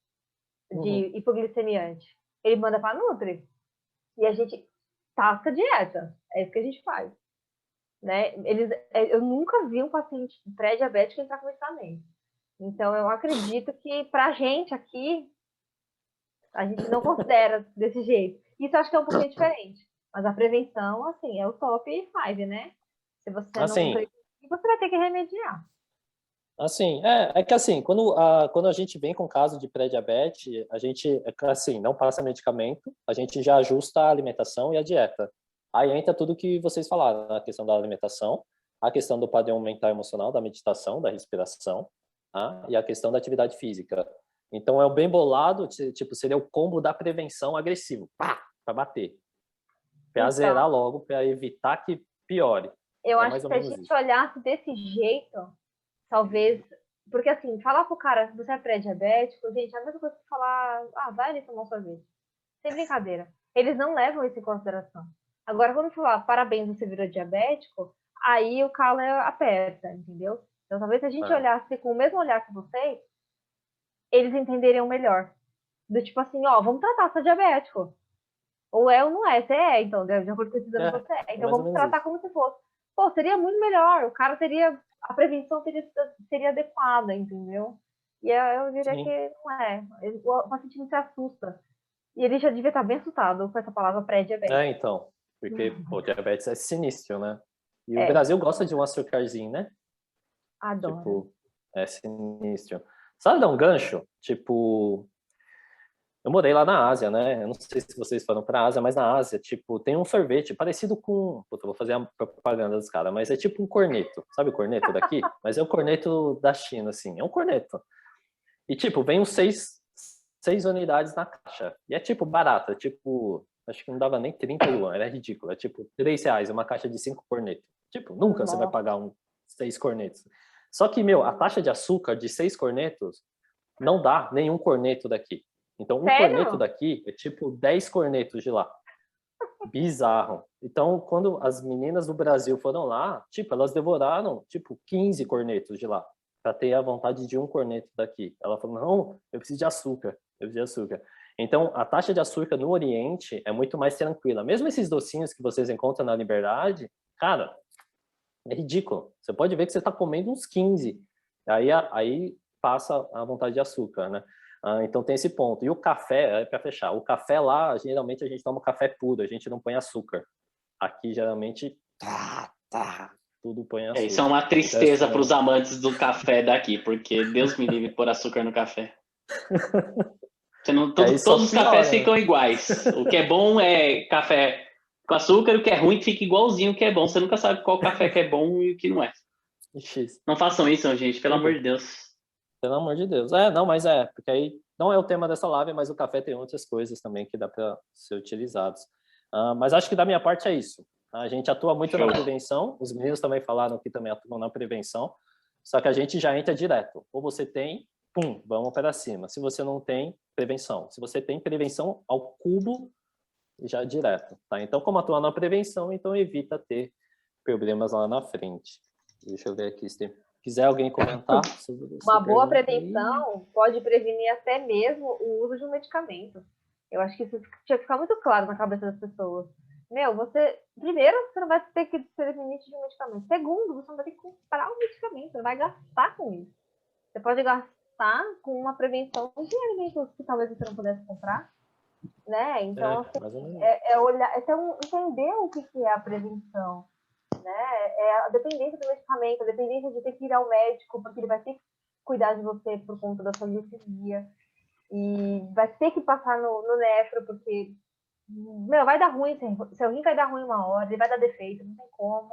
De hipoglicemiante. Ele manda para Nutri. E a gente tasca dieta. É isso que a gente faz. Né? Eu nunca vi um paciente pré-diabético entrar com medicamento. Então, eu acredito que pra gente aqui, a gente não considera desse jeito. Isso eu acho que é um pouquinho diferente. Mas a prevenção, assim, é o top 5, né? Se você não prevenir, você vai ter que remediar. Assim, é que assim, quando a gente vem com caso de pré-diabetes, a gente, assim, não passa medicamento, a gente já ajusta a alimentação e a dieta. Aí entra tudo que vocês falaram, a questão da alimentação, a questão do padrão mental e emocional, da meditação, da respiração, tá? E a questão da atividade física. Então, é o bem bolado, tipo, seria o combo da prevenção agressivo, pá, para bater. Para zerar logo, para evitar que piore. Eu acho que se a gente olhasse desse jeito, talvez... Porque, assim, falar pro cara se você é pré-diabético, gente, é a mesma coisa que falar, vai ali tomar um sorvete. Sem brincadeira. Eles não levam isso em consideração. Agora, quando falar, parabéns, você virou diabético, aí o calo aperta, entendeu? Então, talvez se a gente olhasse com o mesmo olhar que vocês, eles entenderiam melhor. Do tipo assim, vamos tratar, você é diabético. Ou é ou não é, você é, então, de acordo com esse exame você é. Então, vamos tratar como se fosse. Pô, seria muito melhor, o cara teria, a prevenção seria adequada, entendeu? E eu diria que não é. O paciente não se assusta. E ele já devia estar bem assustado com essa palavra pré-diabetes. Então, porque o diabetes é sinistro, né? E o Brasil gosta de um açúcarzinho, né? Adoro. Tipo, é sinistro. Sabe dar um gancho? Tipo, eu morei lá na Ásia, né? Eu não sei se vocês foram para a Ásia, mas na Ásia, tipo, tem um sorvete parecido com... Puta, vou fazer a propaganda dos caras, mas é tipo um corneto. Sabe o corneto daqui? Mas é o corneto da China, assim. É um corneto. E, tipo, vem uns seis unidades na caixa. E é, tipo, barato. É, tipo, acho que não dava nem 30 yuan. Era ridículo. É, tipo, R$3 uma caixa de 5 cornetos. Tipo, nunca você vai pagar 6 cornetos. Só que, meu, a taxa de açúcar de 6 cornetos não dá nenhum corneto daqui. Então, um corneto daqui é tipo 10 cornetos de lá. Bizarro. Então, quando as meninas do Brasil foram lá, tipo, elas devoraram, tipo, 15 cornetos de lá, para ter a vontade de um corneto daqui. Ela falou, não, eu preciso de açúcar, eu preciso de açúcar. Então, a taxa de açúcar no Oriente é muito mais tranquila. Mesmo esses docinhos que vocês encontram na Liberdade, cara, é ridículo. Você pode ver que você está comendo uns 15. Aí passa a vontade de açúcar, né? Então tem esse ponto. E o café, para fechar, o café lá, geralmente a gente toma café puro, a gente não põe açúcar. Aqui, geralmente, tudo põe açúcar. Isso é uma tristeza para os amantes do café daqui, porque Deus me livre pôr açúcar no café. Todos os cafés ficam iguais. O que é bom é café com açúcar, o que é ruim fica igualzinho o que é bom. Você nunca sabe qual café que é bom e o que não é. Não façam isso, gente, pelo amor de Deus. Pelo amor de Deus. Mas porque aí não é o tema dessa live, mas o café tem outras coisas também que dá para ser utilizados. Mas acho que da minha parte é isso. A gente atua muito na prevenção, os meninos também falaram que também atuam na prevenção, só que a gente já entra direto. Ou você tem, pum, vamos para cima. Se você não tem, prevenção. Se você tem prevenção ao cubo, já direto. Tá? Então, como atuar na prevenção, então evita ter problemas lá na frente. Deixa eu ver aqui se tem... Quiser alguém comentar? Uma boa prevenção pode prevenir até mesmo o uso de um medicamento. Eu acho que isso tinha que ficar muito claro na cabeça das pessoas. Primeiro, você não vai ter que ser limite de um medicamento. Segundo, você não vai ter que comprar um medicamento, você vai gastar com isso. Você pode gastar com uma prevenção de alimentos que talvez você não pudesse comprar, né? Então, olhar, entender o que é a prevenção. Né? É a dependência do medicamento, a dependência de ter que ir ao médico, porque ele vai ter que cuidar de você por conta da sua glicemia, e vai ter que passar no nefro, porque vai dar ruim, seu rim vai dar ruim uma hora, ele vai dar defeito, não tem como.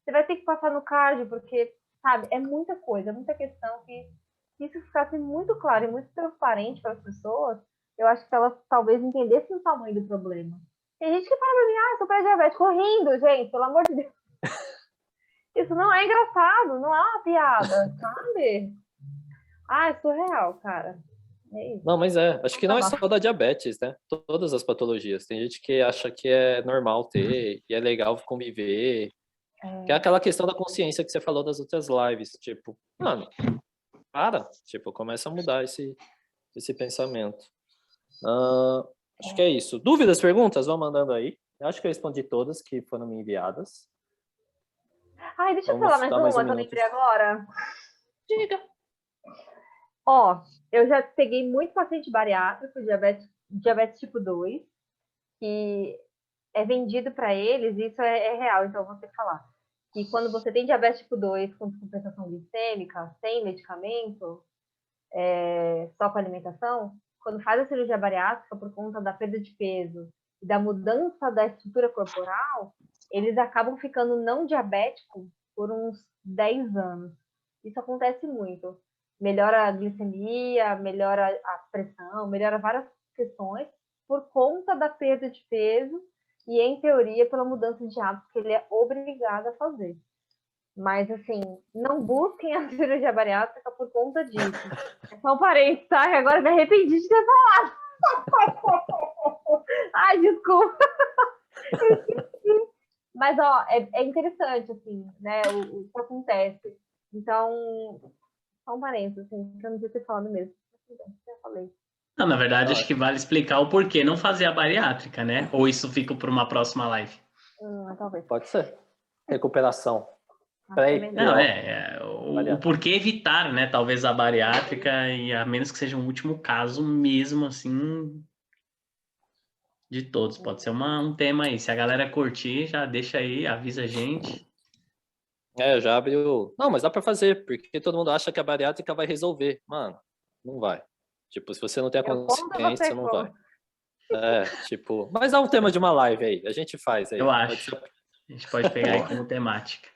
Você vai ter que passar no cardio, porque, sabe, é muita coisa, é muita questão que se isso ficasse muito claro e muito transparente para as pessoas, eu acho que elas talvez entendessem o tamanho do problema. Tem gente que fala pra mim, sou pré-diabético, rindo, gente, pelo amor de Deus. Isso não é engraçado, não é uma piada, sabe? É surreal, cara. É isso. Não, mas acho que não é só da diabetes, né? Todas as patologias. Tem gente que acha que é normal ter e é legal conviver. Que é aquela questão da consciência que você falou das outras lives. Tipo, mano, tipo, começa a mudar esse pensamento. Acho que é isso. Dúvidas, perguntas? Vão mandando aí. Eu acho que eu respondi todas que foram me enviadas. Deixa eu falar mais uma que eu lembrei agora. Diga. Eu já peguei muito paciente bariátrico, diabetes tipo 2, que é vendido para eles, isso é real, então eu vou ter que falar. Que quando você tem diabetes tipo 2 com compensação glicêmica, sem medicamento, só com alimentação, quando faz a cirurgia bariátrica por conta da perda de peso e da mudança da estrutura corporal, eles acabam ficando não diabéticos por uns 10 anos. Isso acontece muito. Melhora a glicemia, melhora a pressão, melhora várias questões por conta da perda de peso e, em teoria, pela mudança de hábitos que ele é obrigado a fazer. Mas, assim, não busquem a cirurgia bariátrica por conta disso. É só um parênteses, tá? Que agora me arrependi de ter falado. Ai, desculpa. Mas, ó, é interessante, assim, né? O que acontece. Então, só um parênteses, assim, que eu não devia ter falado mesmo. Já falei. Não, na verdade, acho que vale explicar o porquê não fazer a bariátrica, né? Ou isso fica para uma próxima live. Talvez. Pode ser. Recuperação. Não, o porquê evitar, né? Talvez a bariátrica, e a menos que seja um último caso mesmo, assim, de todos. Pode ser um tema aí. Se a galera curtir, já deixa aí, avisa a gente. Já abriu. Não, mas dá pra fazer, porque todo mundo acha que a bariátrica vai resolver. Mano, não vai. Tipo, se você não tem a consciência, não vai. Tipo, mas é um tema de uma live aí, a gente faz aí. Eu acho. A gente pode pegar aí como temática.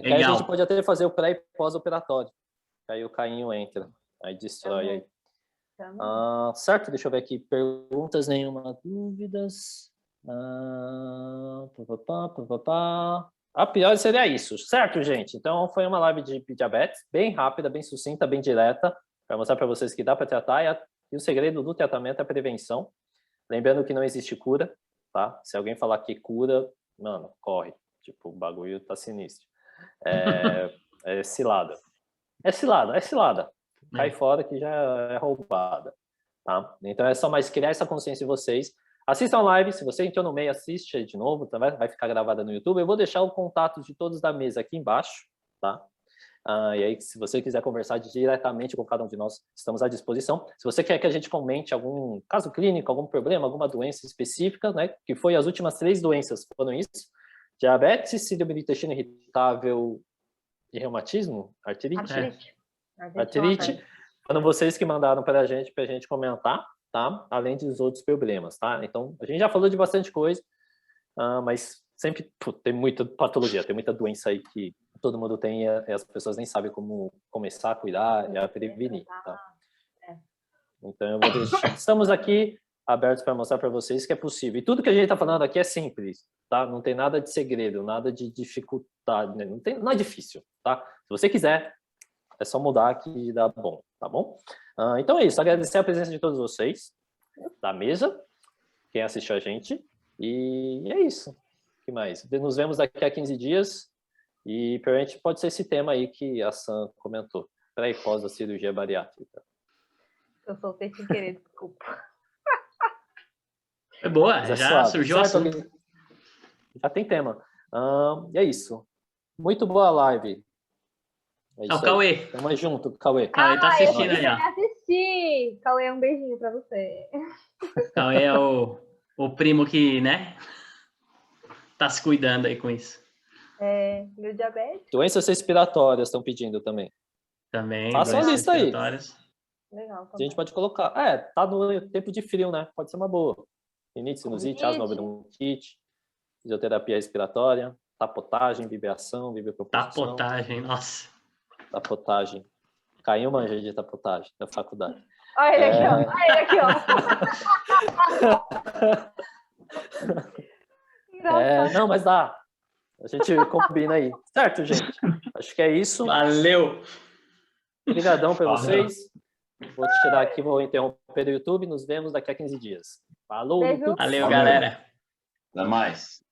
Que aí a gente pode até fazer o pré e pós-operatório. Aí o cainho entra, aí destrói aí. Certo, deixa eu ver aqui. Perguntas, nenhuma dúvidas. A pior seria isso, certo, gente? Então foi uma live de diabetes, bem rápida, bem sucinta, bem direta, para mostrar para vocês que dá para tratar, e o segredo do tratamento é a prevenção. Lembrando que não existe cura, tá? Se alguém falar que cura, mano, corre. Tipo, o bagulho tá sinistro. É cilada. É cilada. Cai fora que já é roubada, tá? Então é só mais criar essa consciência em vocês. Assistam a live, se você entrou no meio, assiste aí de novo, tá? Vai ficar gravada no YouTube. Eu vou deixar o contato de todos da mesa aqui embaixo, tá? E aí, se você quiser conversar diretamente com cada um de nós, estamos à disposição. Se você quer que a gente comente algum caso clínico, algum problema, alguma doença específica, né? Que foi as últimas 3 doenças, foram isso: diabetes, síndrome do intestino irritável e reumatismo? Artrite. Foram vocês que mandaram para a gente comentar, tá? Além dos outros problemas, tá? Então, a gente já falou de bastante coisa, mas sempre tem muita patologia, tem muita doença aí que todo mundo tem e as pessoas nem sabem como começar a cuidar e a prevenir, tá? Então, eu vou deixar. Estamos aqui abertos para mostrar para vocês que é possível. E tudo que a gente está falando aqui é simples, tá? Não tem nada de segredo, nada de dificuldade, não é difícil, tá? Se você quiser, é só mudar que dá bom, tá bom? Então é isso, agradecer a presença de todos vocês, da mesa, quem assistiu a gente, e é isso. O que mais? Nos vemos daqui a 15 dias, e provavelmente pode ser esse tema aí que a Sam comentou, pré e pós da cirurgia bariátrica. Eu soltei sem querer, desculpa. É boa, já surgiu o assunto. Já tem tema. E é isso. Muito boa live. É o Cauê. Tamo junto, Cauê. Cauê tá assistindo aí, ó. Assisti. Cauê, um beijinho pra você. Cauê é o primo que, né, tá se cuidando aí com isso. Meu diabetes. Doenças respiratórias estão pedindo também. Também. Faça uma lista aí. Legal, a gente pode colocar. Tá no tempo de frio, né? Pode ser uma boa. Rinite, sinusite, asma, bronquite, fisioterapia respiratória, tapotagem, vibração, vibroproposição. Tapotagem, nossa. Tapotagem. Caiu manja de tapotagem da faculdade. Olha ele aqui, ó. Olha ele aqui, ó. Não, mas dá. A gente combina aí. Certo, gente? Acho que é isso. Valeu! Obrigadão para vocês. Vou tirar aqui, vou interromper o YouTube. Nos vemos daqui a 15 dias. Falou! Valeu, galera! Até mais!